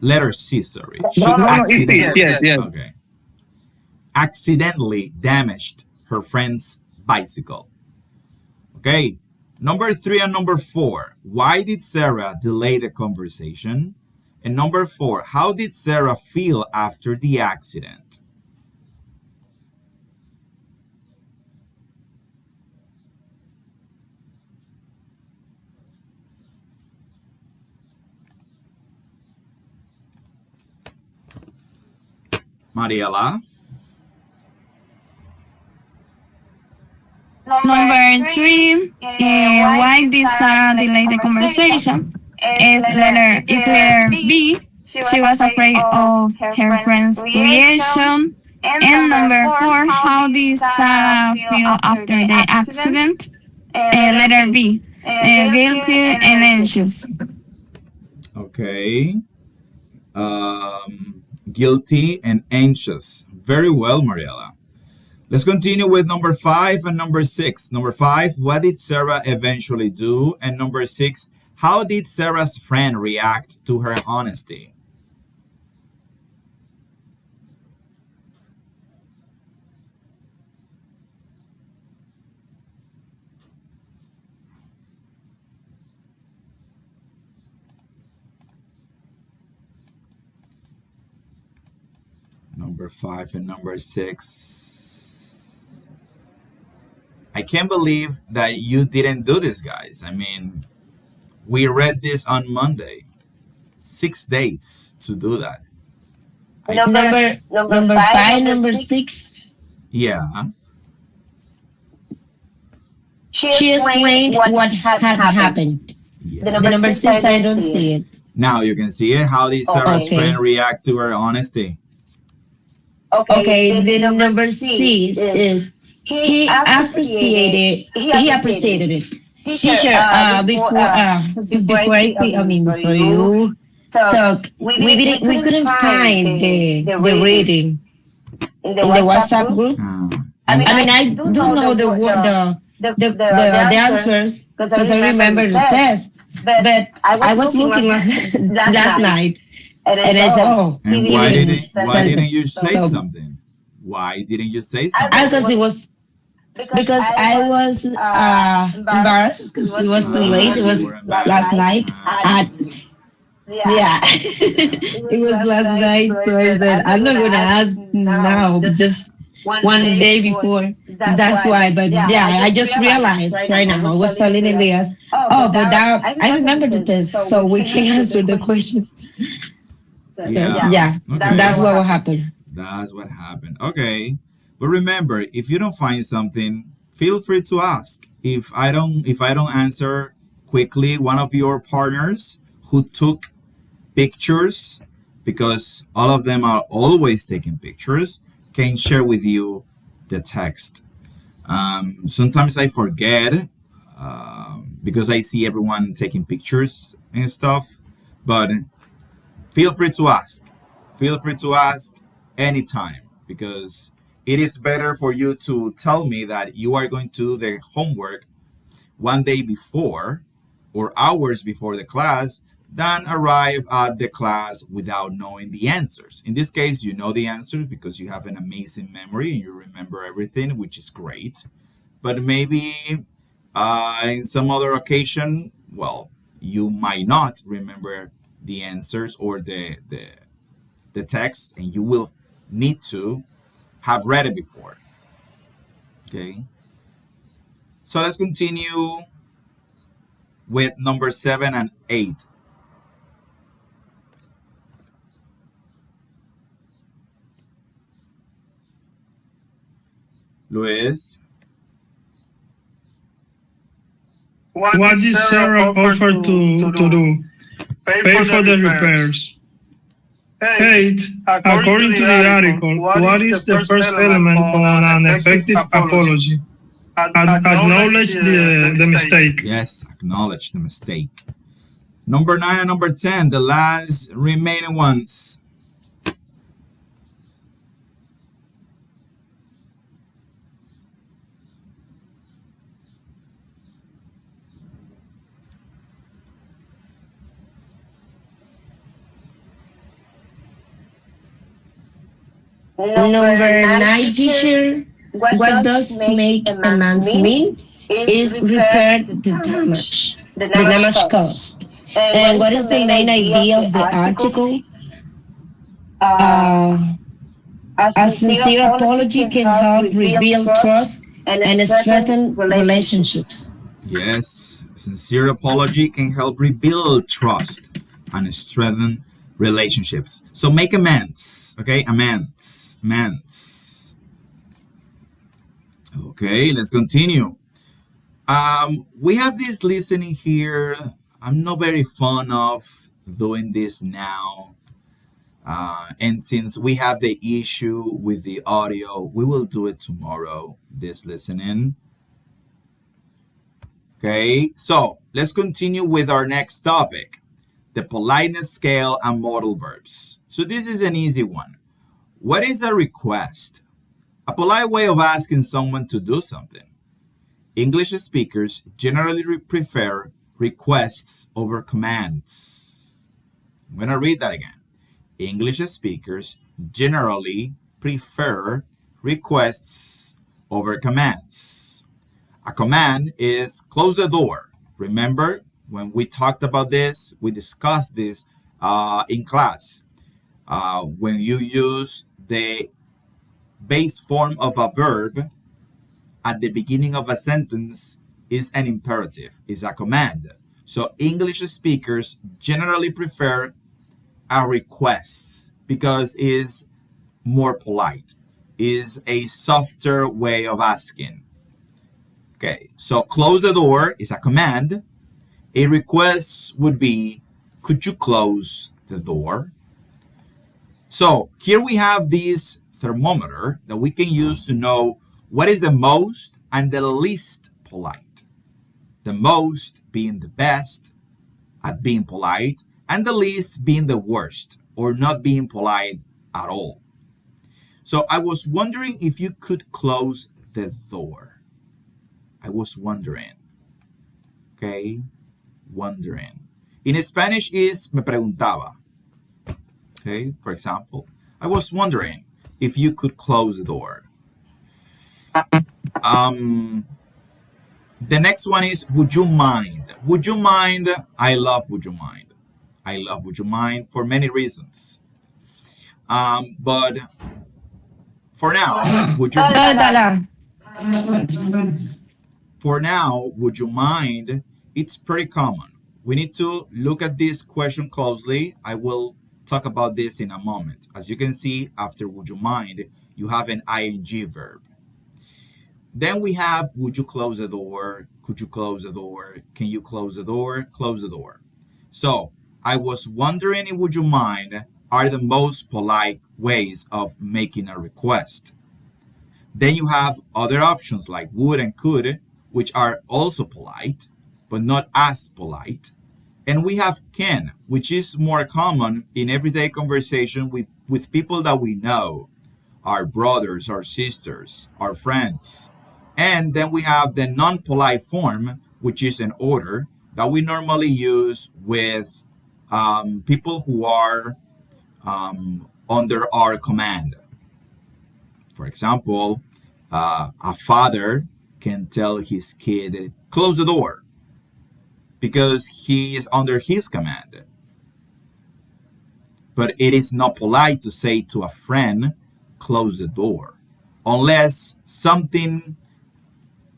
letter C, sorry. She Yes. accidentally damaged her friend's bicycle. Okay. Number 3 and number 4. Why did Sarah delay the conversation? And number 4. How did Sarah feel after the accident? Mariela? Number 3, why did Sarah delay the conversation? Is letter B. She was afraid of her friend's reaction. And number 4, how did Sarah feel after the accident? Letter B. Guilty and anxious. Okay. Guilty and anxious. Very well, Mariela. Let's continue with number 5 and number 6. Number 5, what did Sarah eventually do? And number 6, how did Sarah's friend react to her honesty? Number 5 and number 6. I can't believe that you didn't do this, guys. I mean, we read this on Monday. 6 days to do that. Number five, number six. Yeah. She explained what had happened. Yeah. The number six, I don't see it. Now you can see it. How did Sarah's Okay. friend react to her honesty? Okay, the number six is he appreciated it. Teacher, before you talk, we couldn't find the reading in the WhatsApp group. I mean, I do know the answers because I remember the test, but I was looking last night and I said, oh, And he why didn't didn't you say so- something? Why didn't you say I something? because it was because I was embarrassed because it was too late. It was You were embarrassed. last night at yeah. It was last night, so I said I'm not gonna ask now, just one day before. That's why. But yeah, I just realized right now. I was telling Elias, oh, but that I remember the test, so we can answer the questions. Yeah, Okay. that's what happened. That's what happened. Okay. But remember, if you don't find something, feel free to ask. If I don't answer quickly, one of your partners who took pictures, because all of them are always taking pictures, can share with you the text. Sometimes I forget because I see everyone taking pictures and stuff, but feel free to ask. Feel free to ask anytime because it is better for you to tell me that you are going to do the homework one day before or hours before the class than arrive at the class without knowing the answers. In this case, you know the answers because you have an amazing memory and you remember everything, which is great. But maybe in some other occasion, well, you might not remember the answers or the text, and you will need to have read it before. Okay. So let's continue with number 7 and 8. Luis. What did Sarah offer to do? Pay for the repairs. 8. According to the article, what is the first element on an effective apology? Acknowledge the mistake. Yes, acknowledge the mistake. Number 9 and number 10, the last remaining ones. Number nine, teacher. What does make amends mean? Is repair the damage caused. And what is the main idea of the article? A sincere apology can help rebuild trust and strengthen relationships. Yes, sincere apology can help rebuild trust and strengthen relationships. So make amends, okay? Amends. Okay, let's continue. We have this listening here. I'm not very fond of doing this now. And since we have the issue with the audio, we will do it tomorrow, this listening. Okay, so let's continue with our next topic, the politeness scale and modal verbs. So this is an easy one. What is a request? A polite way of asking someone to do something. English speakers generally prefer requests over commands. I'm going to read that again. English speakers generally prefer requests over commands. A command is close the door. Remember when we talked about this, we discussed this in class. When you use the base form of a verb at the beginning of a sentence is an imperative, is a command. So English speakers generally prefer a request because it is more polite, is a softer way of asking. Okay, so close the door is a command. A request would be, could you close the door? So here we have this thermometer that we can use to know what is the most and the least polite. The most being the best at being polite, and the least being the worst or not being polite at all. So I was wondering if you could close the door. I was wondering. Okay, wondering. In Spanish is me preguntaba. Okay, for example, I was wondering if you could close the door. The next one is would you mind? Would you mind? I love would you mind. I love would you mind for many reasons. But for now, would you for now, would you mind? It's pretty common. We need to look at this question closely. I will talk about this in a moment. As you can see, after would you mind, you have an ing verb. Then we have would you close the door? Could you close the door? Can you close the door? Close the door. So I was wondering if would you mind are the most polite ways of making a request. Then you have other options like would and could, which are also polite, but not as polite. And we have can, which is more common in everyday conversation with people that we know, our brothers, our sisters, our friends. And then we have the non-polite form, which is an order that we normally use with people who are under our command. For example, a father can tell his kid, close the door, because he is under his command. But it is not polite to say to a friend, close the door, unless something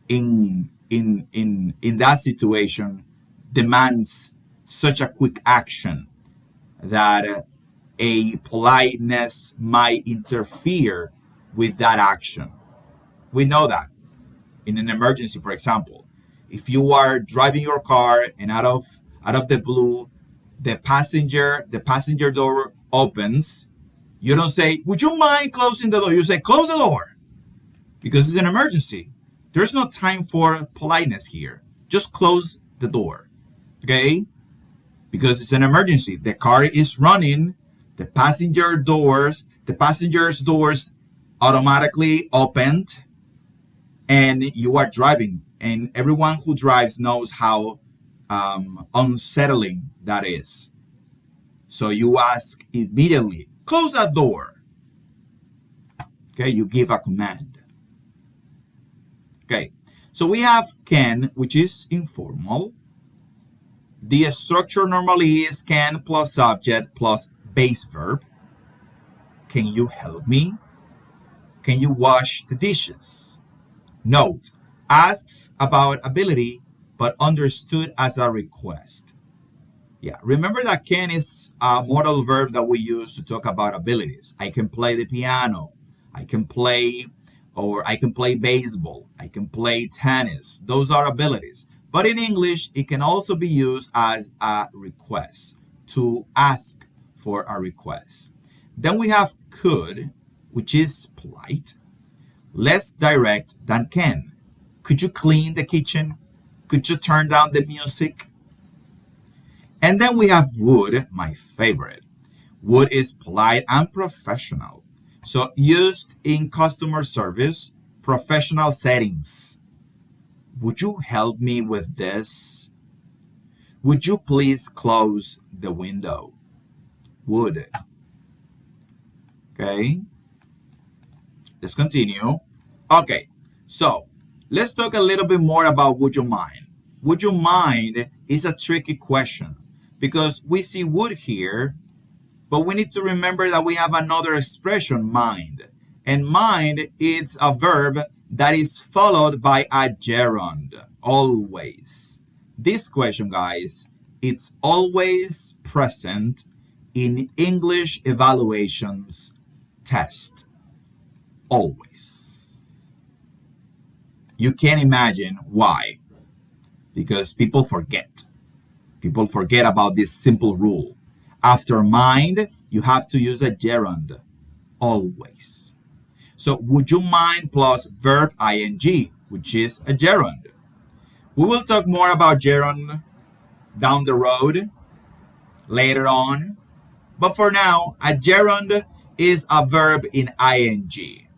in that situation demands such a quick action that a politeness might interfere with that action. We know that in an emergency, for example, if you are driving your car and out of the blue, the passenger door opens, you don't say, would you mind closing the door? You say, close the door, because it's an emergency. There's no time for politeness here. Just close the door, okay? Because it's an emergency. The car is running, the passenger's doors automatically opened, and you are driving. And everyone who drives knows how unsettling that is. So you ask immediately, close that door. Okay, you give a command. Okay, so we have can, which is informal. The structure normally is can plus subject plus base verb. Can you help me? Can you wash the dishes? Note, asks about ability, but understood as a request. Yeah, remember that can is a modal verb that we use to talk about abilities. I can play the piano. I can play baseball. I can play tennis. Those are abilities. But in English, it can also be used as a request, to ask for a request. Then we have could, which is polite, less direct than can. Could you clean the kitchen? Could you turn down the music? And then we have would, my favorite. Would is polite and professional. So used in customer service, professional settings. Would you help me with this? Would you please close the window? Would. Okay. Let's continue. Okay. So let's talk a little bit more about would you mind. Would you mind is a tricky question because we see would here But we need to remember that we have another expression, mind. And mind is a verb that is followed by a gerund, always. This question, guys, it's always present in English evaluations test. Always. You can't imagine why. Because people forget. People forget about this simple rule. After mind, you have to use a gerund. Always. So would you mind plus verb ing, which is a gerund. We will talk more about gerund down the road, later on. But for now, a gerund is a verb in ing.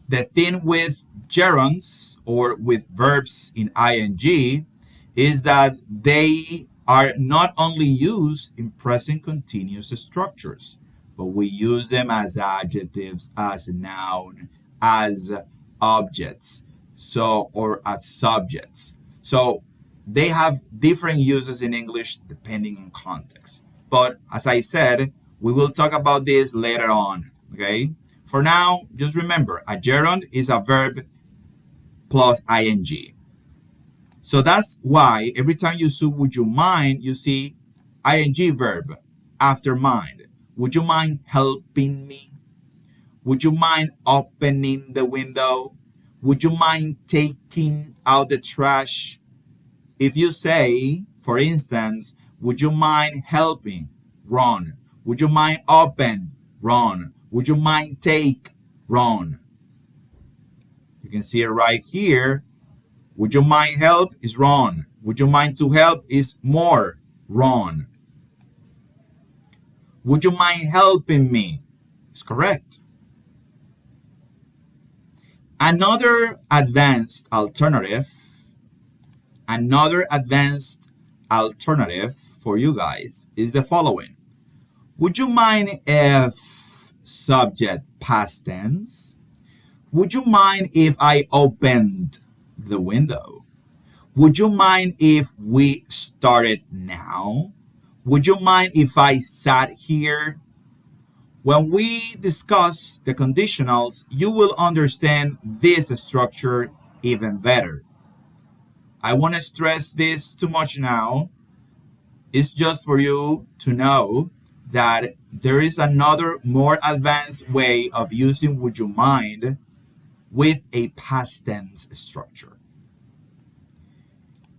The thing with gerunds or with verbs in ing is that they are not only used in present continuous structures, but we use them as adjectives, as noun, as objects, so or as subjects. So they have different uses in English depending on context. But as I said, we will talk about this later on. Okay? For now, just remember a gerund is a verb plus ing. So that's why every time you see would you mind, you see ing verb after mind. Would you mind helping me? Would you mind opening the window? Would you mind taking out the trash? If you say, for instance, would you mind helping? Ron. Would you mind open? Ron. Would you mind take? Ron. You can see it right here. Would you mind help is Ron. Would you mind to help is more Ron. Would you mind helping me? It's correct. Another advanced alternative for you guys is the following. Would you mind if subject past tense? Would you mind if I opened the window? Would you mind if we started now? Would you mind if I sat here? When we discuss the conditionals, you will understand this structure even better. I want to stress this too much now. It's just for you to know that there is another more advanced way of using would you mind with a past tense structure.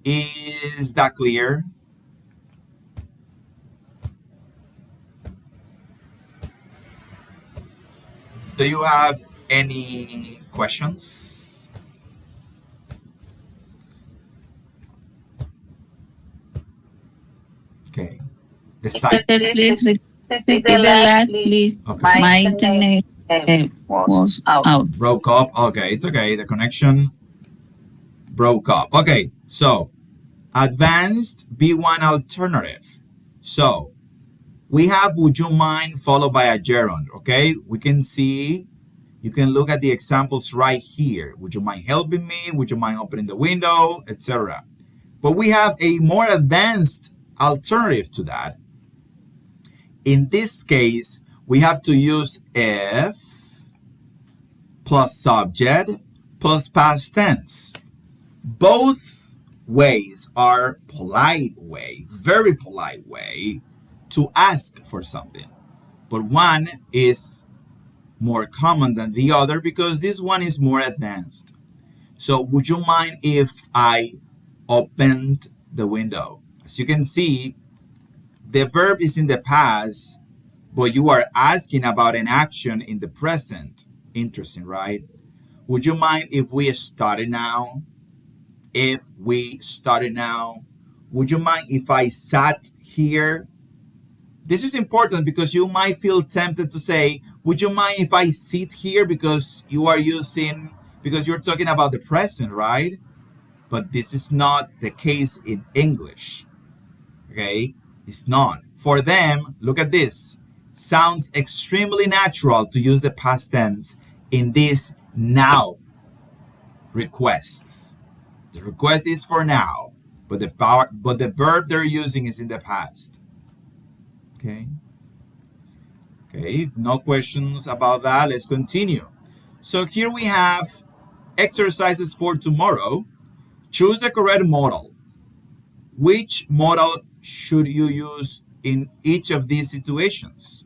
Is that clear? Do you have any questions? Okay. The site. Please repeat the last, please. Okay. My internet was out. Broke up. Okay, it's okay. The connection broke up. Okay, so advanced B1 alternative. So we have would you mind followed by a gerund. Okay, we can see, you can look at the examples right here. Would you mind helping me? Would you mind opening the window, etc. But we have a more advanced alternative to that. In this case, we have to use if plus subject plus past tense. Both ways are polite way, very polite way to ask for something. But one is more common than the other because this one is more advanced. So would you mind if I opened the window? As you can see, the verb is in the past, but you are asking about an action in the present. Interesting, right? Would you mind if we started now? If we started now? Would you mind if I sat here? This is important because you might feel tempted to say, would you mind if I sit here, because you're talking about the present, right? But this is not the case in English. Okay? It's not. For them, look at this. Sounds extremely natural to use the past tense in this now requests. The request is for now, but the verb they're using is in the past. Okay? Okay, if no questions about that, let's continue. So here we have exercises for tomorrow. Choose the correct modal. Which modal should you use in each of these situations?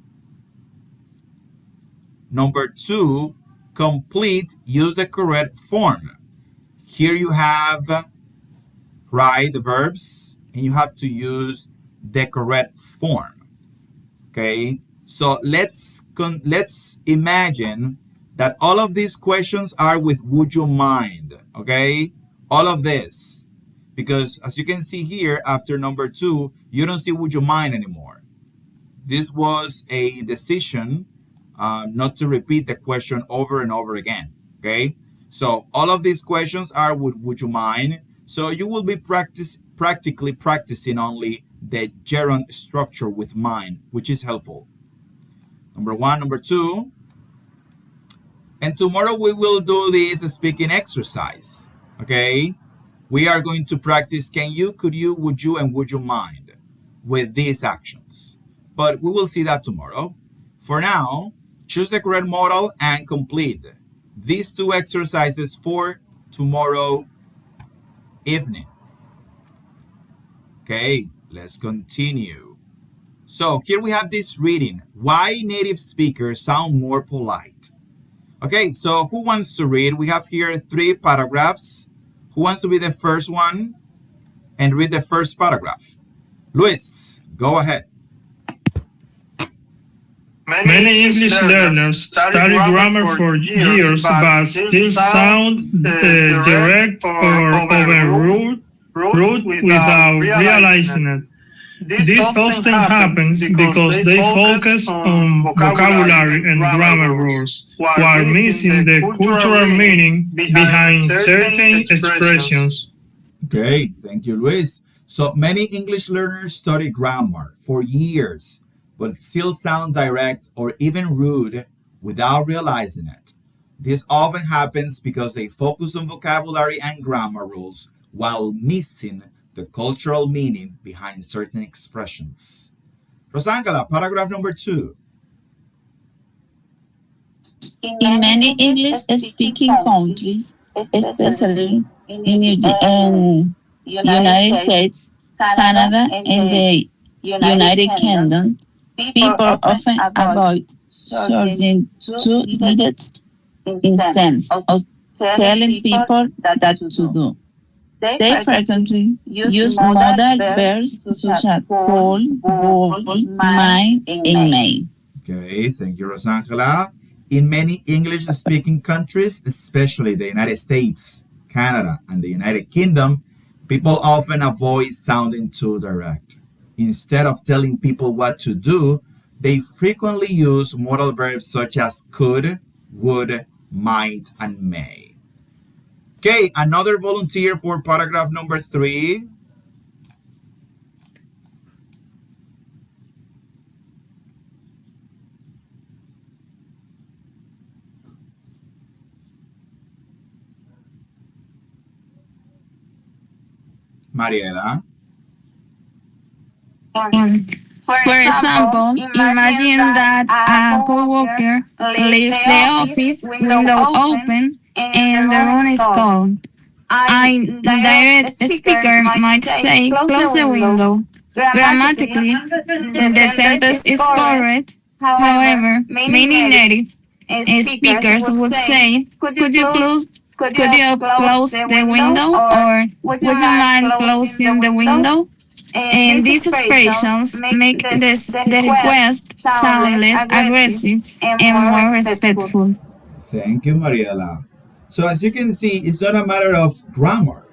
Number two, complete, use the correct form. Here you have, right, the verbs, and you have to use the correct form. Okay, so let's imagine that all of these questions are with would you mind. Okay, all of this, because as you can see here, after number two, you don't see would you mind anymore. This was a decision not to repeat the question over and over again. Okay, so all of these questions are with would you mind. So you will be practically practicing only the gerund structure with mind, which is helpful. Number one, number two. And tomorrow we will do this speaking exercise. Okay, we are going to practice can you, could you, would you, and would you mind with these actions. But we will see that tomorrow. For now, choose the correct modal and complete these two exercises for tomorrow evening. Okay, let's continue. So here we have this reading. Why native speakers sound more polite? Okay, so who wants to read? We have here 3 paragraphs. Who wants to be the first one and read the first paragraph? Luis, go ahead. Many English learners study grammar for years but still sound direct or rude without realizing it. This often happens because they focus on vocabulary and grammar rules while missing the cultural meaning behind certain expressions. Okay, thank you, Luis. So many English learners study grammar for years but still sound direct or even rude without realizing it. This often happens because they focus on vocabulary and grammar rules while missing the cultural meaning behind certain expressions. Rosangela, paragraph number 2. In many English-speaking countries, especially in the United States, Canada, and the United Kingdom, people often avoid using 2 digits instead of telling people that to do. They frequently use modal verbs such as call, ball, mind, and made. Okay, thank you, Rosangela. In many English speaking countries, especially the United States, Canada, and the United Kingdom, people often avoid sounding too direct. Instead of telling people what to do, they frequently use modal verbs such as could, would, might, and may. Okay, another volunteer for paragraph number 3. Mariela. For example, imagine that a coworker leaves the office window open and the room is cold. A direct speaker might say, close the window. Grammatically, the sentence is correct. However, many native speakers would say, could you close the window, or would you mind closing the window? And these expressions make the request sound less aggressive and more respectful. Thank you, Mariela. So as you can see, it's not a matter of grammar.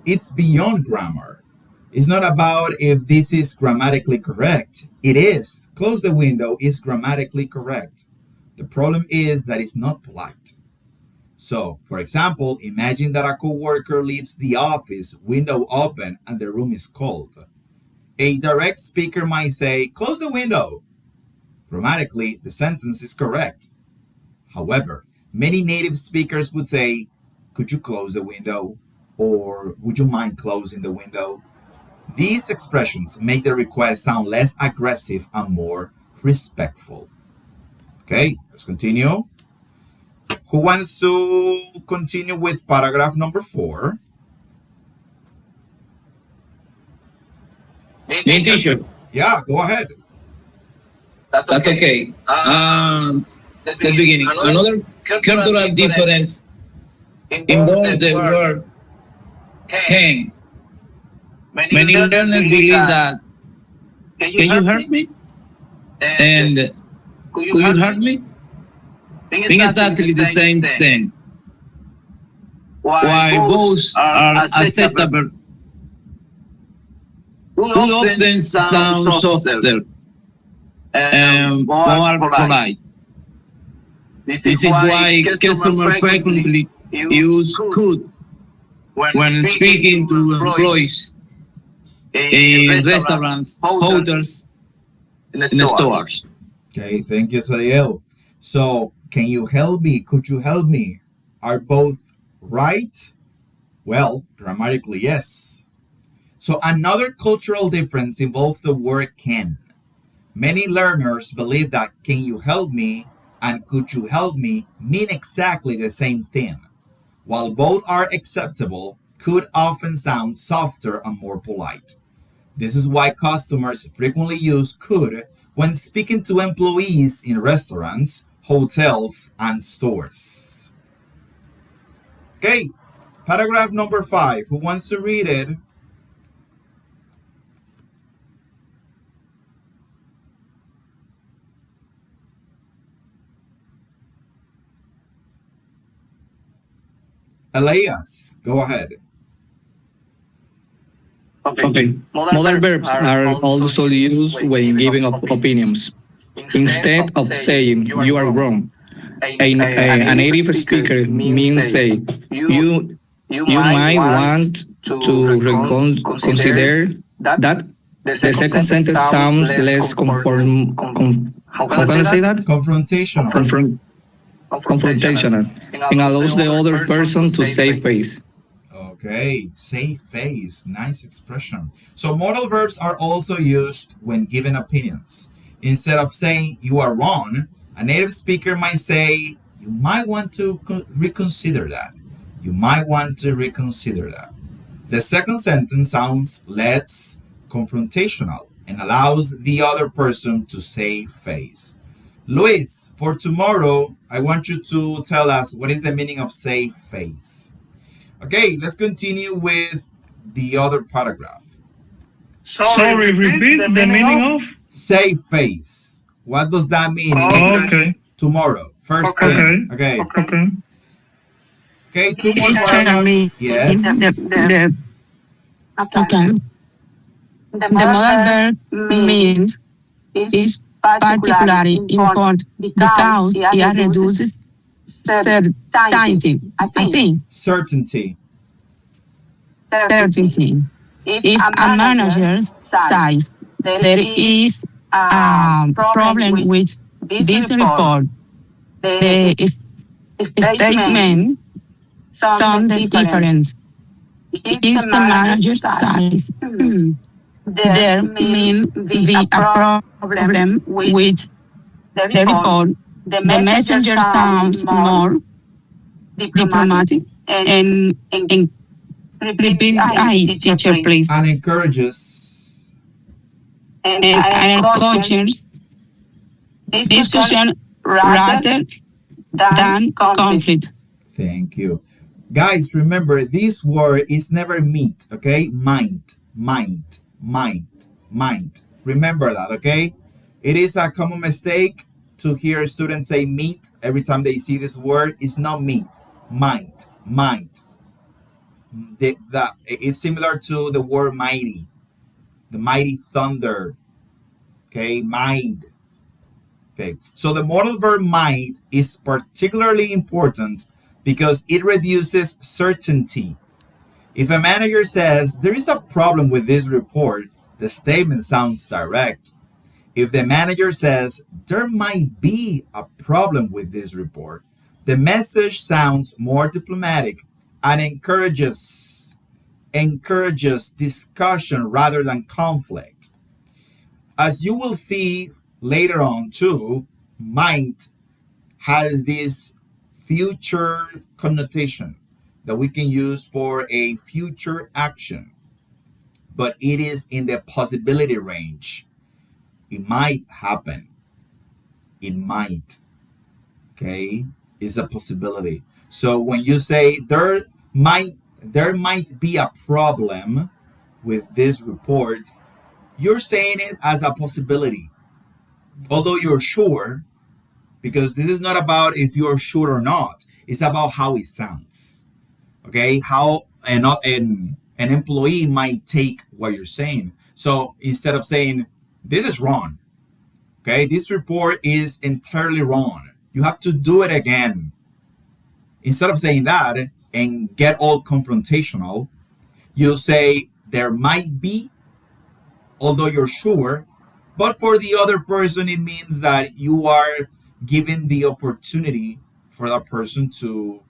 It's beyond grammar. It's not about if this is grammatically correct. It is. Close the window is grammatically correct. The problem is that it's not polite. So, for example, imagine that a coworker leaves the office window open and the room is cold. A direct speaker might say, close the window. Grammatically, the sentence is correct. However, many native speakers would say, could you close the window? Or would you mind closing the window? These expressions make the request sound less aggressive and more respectful. Okay, let's continue. Who wants to continue with paragraph number 4? Me, teacher. Yeah, go ahead. That's okay. The beginning. Another cultural difference involves the word can. Many learners believe that, can you hurt me? And could you hurt me? Being exactly the same thing. While both are acceptable, could often sound softer and more polite. This is why customers frequently use could when speaking to employees in restaurants, hotels, and stores. Okay, thank you, Sadiel. So, can you help me? Could you help me? Are both right? Well, grammatically, yes. So, another cultural difference involves the word can. Many learners believe that can you help me and could you help me mean exactly the same thing. While both are acceptable, could often sound softer and more polite. This is why customers frequently use could when speaking to employees in restaurants, hotels, and stores. Okay, paragraph number 5. Who wants to read it? Elias, go ahead. Okay. Modal verbs are also used when giving opinions. Instead of saying you are wrong, a native speaker means say you might want to consider that. The second sentence sounds less how can I say that? Confrontational. Confrontational and allows the other person to save face. Okay, save face. Nice expression. So modal verbs are also used when giving opinions. Instead of saying you are wrong, a native speaker might say you might want to reconsider that. You might want to reconsider that. The second sentence sounds less confrontational and allows the other person to save face. Luis, for tomorrow, I want you to tell us what is the meaning of save face. Okay, let's continue with the other paragraph. Sorry, repeat the meaning of? Save face. What does that mean in Oh, English? okay. Tomorrow. First Okay. thing. Okay. Okay. Okay, two more Teacher paragraphs. me Yes. okay. The modal verb means is particularly important because it reduces certainty. I think Certainty. certainty. If a manager says there is a problem with this report, the statement sounds different. If the manager says there may be a problem with the report, the messenger sounds more diplomatic and repeat I teacher please And encourages. and encourages discussion rather than conflict. Thank you. Guys, remember this word is never meat, okay? Might. Remember that, okay? It is a common mistake to hear students say meat every time they see this word. It's not meat. Might. It's similar to the word mighty. The mighty thunder. Okay, might. Okay, so the modal verb might is particularly important because it reduces certainty. If a manager says there is a problem with this report, the statement sounds direct. If the manager says there might be a problem with this report, the message sounds more diplomatic and encourages discussion rather than conflict. As you will see later on too, might has this future connotation that we can use for a future action, but it is in the possibility range. It might happen. It might. Okay, is a possibility. So when you say there might be a problem with this report, you're saying it as a possibility, although you're sure, because this is not about if you're sure or not. It's about how it sounds. Okay, how an employee might take what you're saying. So instead of saying this is wrong, okay, this report is entirely wrong, you have to do it again. Instead of saying that and get all confrontational, you say there might be, although you're sure, but for the other person, it means that you are giving the opportunity for that person to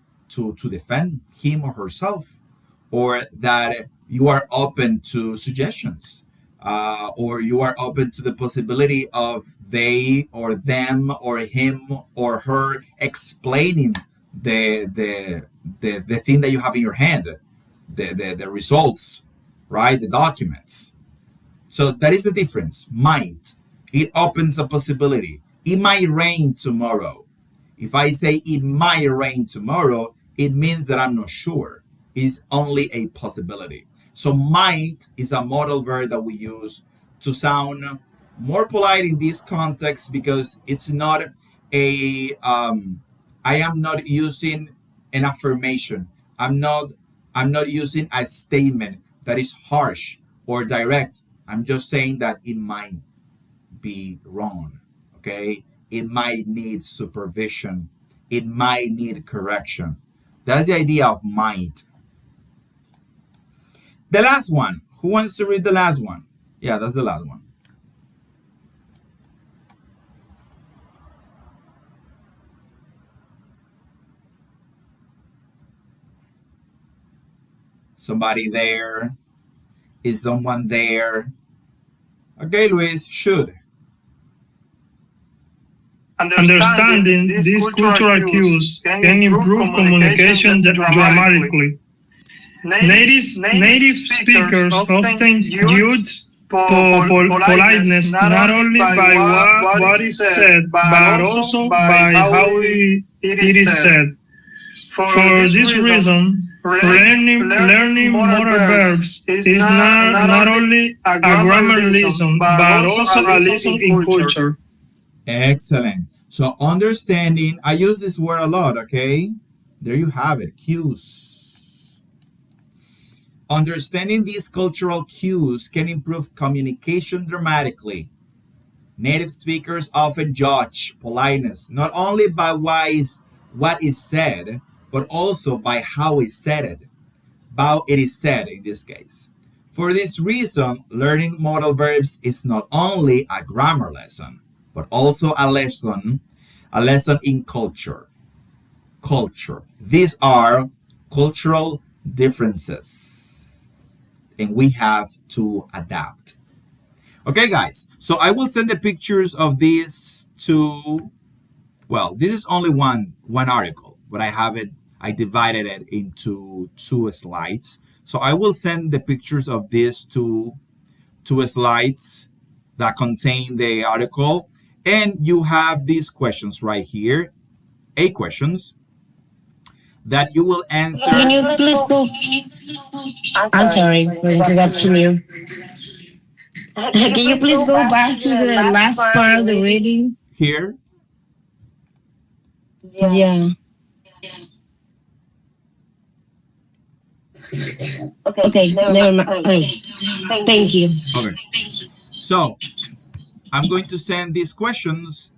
defend him or herself, or that you are open to suggestions, or you are open to the possibility of they or them or him or her explaining the thing that you have in your hand, the results, right? The documents. So that is the difference. Might. It opens a possibility. It might rain tomorrow. If I say it might rain tomorrow, it means that I'm not sure. It's only a possibility. So might is a modal verb that we use to sound more polite in this context, because it's not I am not using an affirmation. I'm not using a statement that is harsh or direct. I'm just saying that it might be wrong. Okay? It might need supervision. It might need correction. That's the idea of might. The last one. Who wants to read the last one? Yeah, that's the last one. Somebody there? Is someone there? Okay, Luis, should. Understanding these cultural cues can improve communication dramatically. Native speakers often judge politeness not only by what is said, but also by how it is said. For this reason, learning motor verbs is not only a grammar lesson, but also a lesson in culture. Excellent. So understanding, I use this word a lot, okay? There you have it, cues. Understanding these cultural cues can improve communication dramatically. Native speakers often judge politeness not only by what is said, but also by how it is said in this case. For this reason, learning modal verbs is not only a grammar lesson, but also a lesson in culture. Culture. These are cultural differences, and we have to adapt. Okay, guys. So I will send the pictures of these to. Well, this is only one article, but I divided it into two slides. So I will send the pictures of these two slides that contain the article, and you have these questions right here, 8 questions that you will answer. Can you please go? I'm sorry for interrupting you. Can you please go back to the last part of the reading? Here. Yeah. Okay, never mind. Okay. Thank you. Okay. So I'm going to send these questions,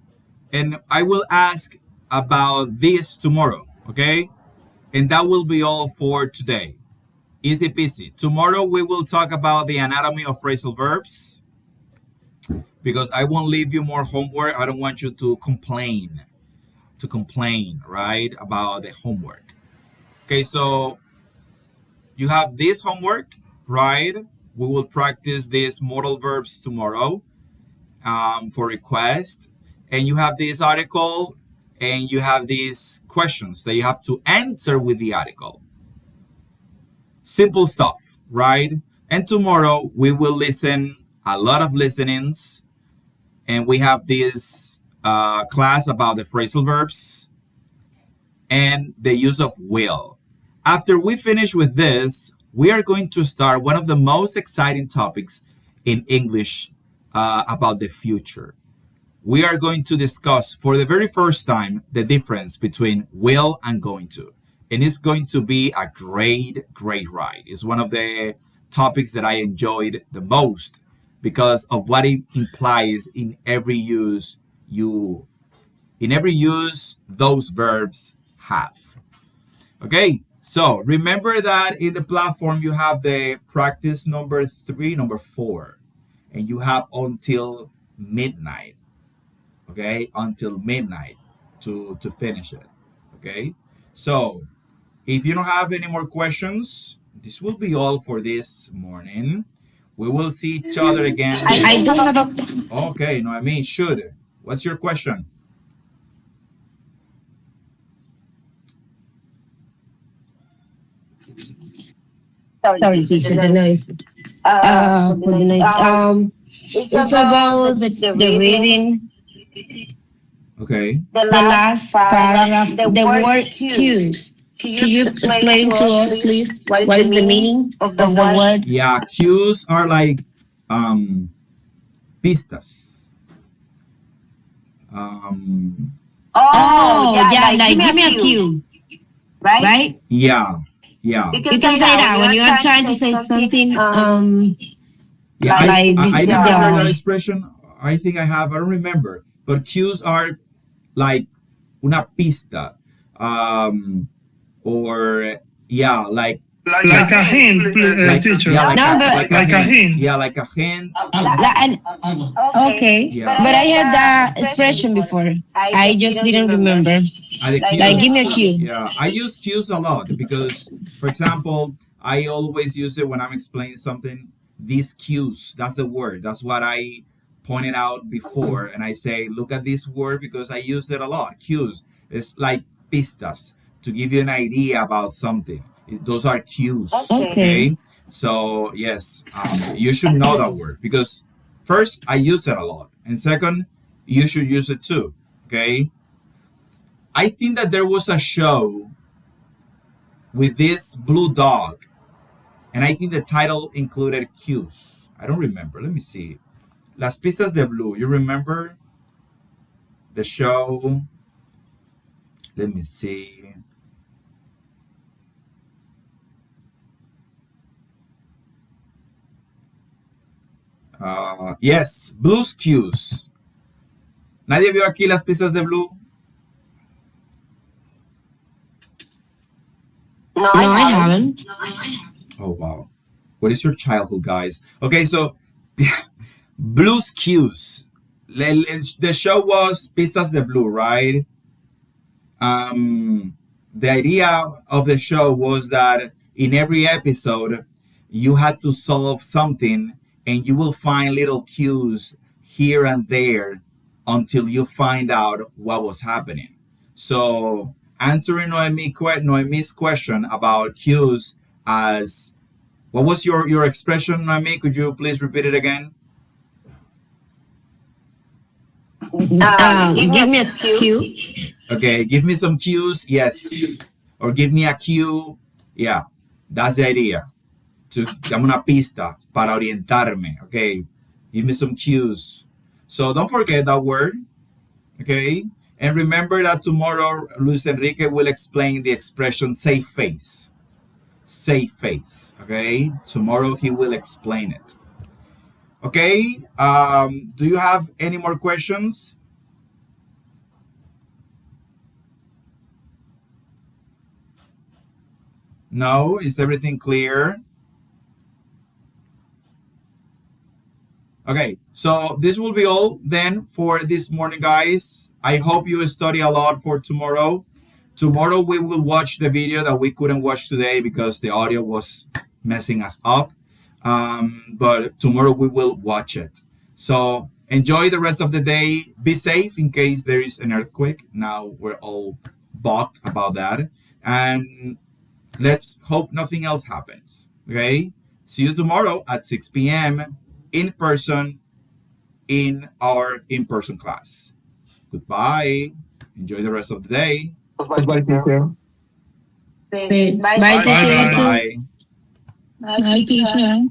and I will ask about this tomorrow. Okay, and that will be all for today. Easy peasy. Tomorrow we will talk about the anatomy of phrasal verbs, because I won't leave you more homework. I don't want you to complain, right, about the homework. Okay, so you have this homework, right? We will practice these modal verbs tomorrow for request. And you have this article, and you have these questions that you have to answer with the article. Simple stuff, right? And tomorrow we will listen a lot of listenings, and we have this class about the phrasal verbs and the use of will. After we finish with this, we are going to start one of the most exciting topics in English about the future. We are going to discuss for the very first time the difference between will and going to. And it's going to be a great ride. It's one of the topics that I enjoyed the most because of what it implies in every use those verbs have. Okay, so remember that in the platform you have the practice number 3, number 4, and you have until midnight. Okay, until midnight to finish it. Okay, so if you don't have any more questions, this will be all for this morning. We will see each other again. I do have a. Okay, no, I mean, should. What's your question? Sorry, teacher, the noise. For the noise. It's about the reading, Okay. the last paragraph, the word cues. Can you explain to us, please, what is the meaning of the word? Yeah, cues are like pistas. Oh, yeah, like give me a cue, right? Yeah, yeah. You can say that when you are trying to say something. Yeah, Like I this, never heard that yeah. expression. I think I have. I don't remember. But cues are like una pista, or yeah, Like a hint, teacher. yeah, No, but like a Like a hint. hint. Yeah, like a hint. and okay, Yeah. but I heard that expression before. I just didn't remember. The Like, cues. give me a cue. Yeah, I use cues a lot because, for example, I always use it when I'm explaining something. These cues, that's the word. That's what I pointed out before. And I say, look at this word because I use it a lot. Cues. It's like pistas to give you an idea about something. Those are cues. Okay. So, yes, you should know that word because first, I use it a lot. And second, you should use it too. Okay. I think that there was a show with this blue dog, and I think the title included cues. I don't remember. Let me see. Las Pistas de Blue. You remember the show? Let me see. Yes, Blue's Cues. ¿Nadie vio aquí Las Pistas de Blue? No, I haven't. Oh, wow. What is your childhood, guys? Okay, so Blue's Cues. The show was Pistas de Blue, right? The idea of the show was that in every episode, you had to solve something and you will find little cues here and there until you find out what was happening. So, answering Noemi's question about cues as what was your expression, Noemi? Could you please repeat it again? Give me a cue. Okay, give me some cues. Yes. Or give me a cue. Yeah, that's the idea. Dame una pista para orientarme. Okay, give me some cues. So don't forget that word. Okay, and remember that tomorrow Luis Enrique will explain the expression safe face. Safe face. Okay, tomorrow he will explain it. Okay, do you have any more questions? No? Is everything clear? Okay, so this will be all then for this morning, guys. I hope you study a lot for tomorrow. Tomorrow we will watch the video that we couldn't watch today because the audio was messing us up. But tomorrow we will watch it. So Enjoy the rest of the day. Be safe in case there is an earthquake. Now we're all bugged about that. And let's hope nothing else happens. Okay? See you tomorrow at 6 p.m. in person in our in person class. Goodbye. Enjoy the rest of the day. Goodbye, teacher. Bye, Bye teacher. You bye. too. Bye. Bye, teacher.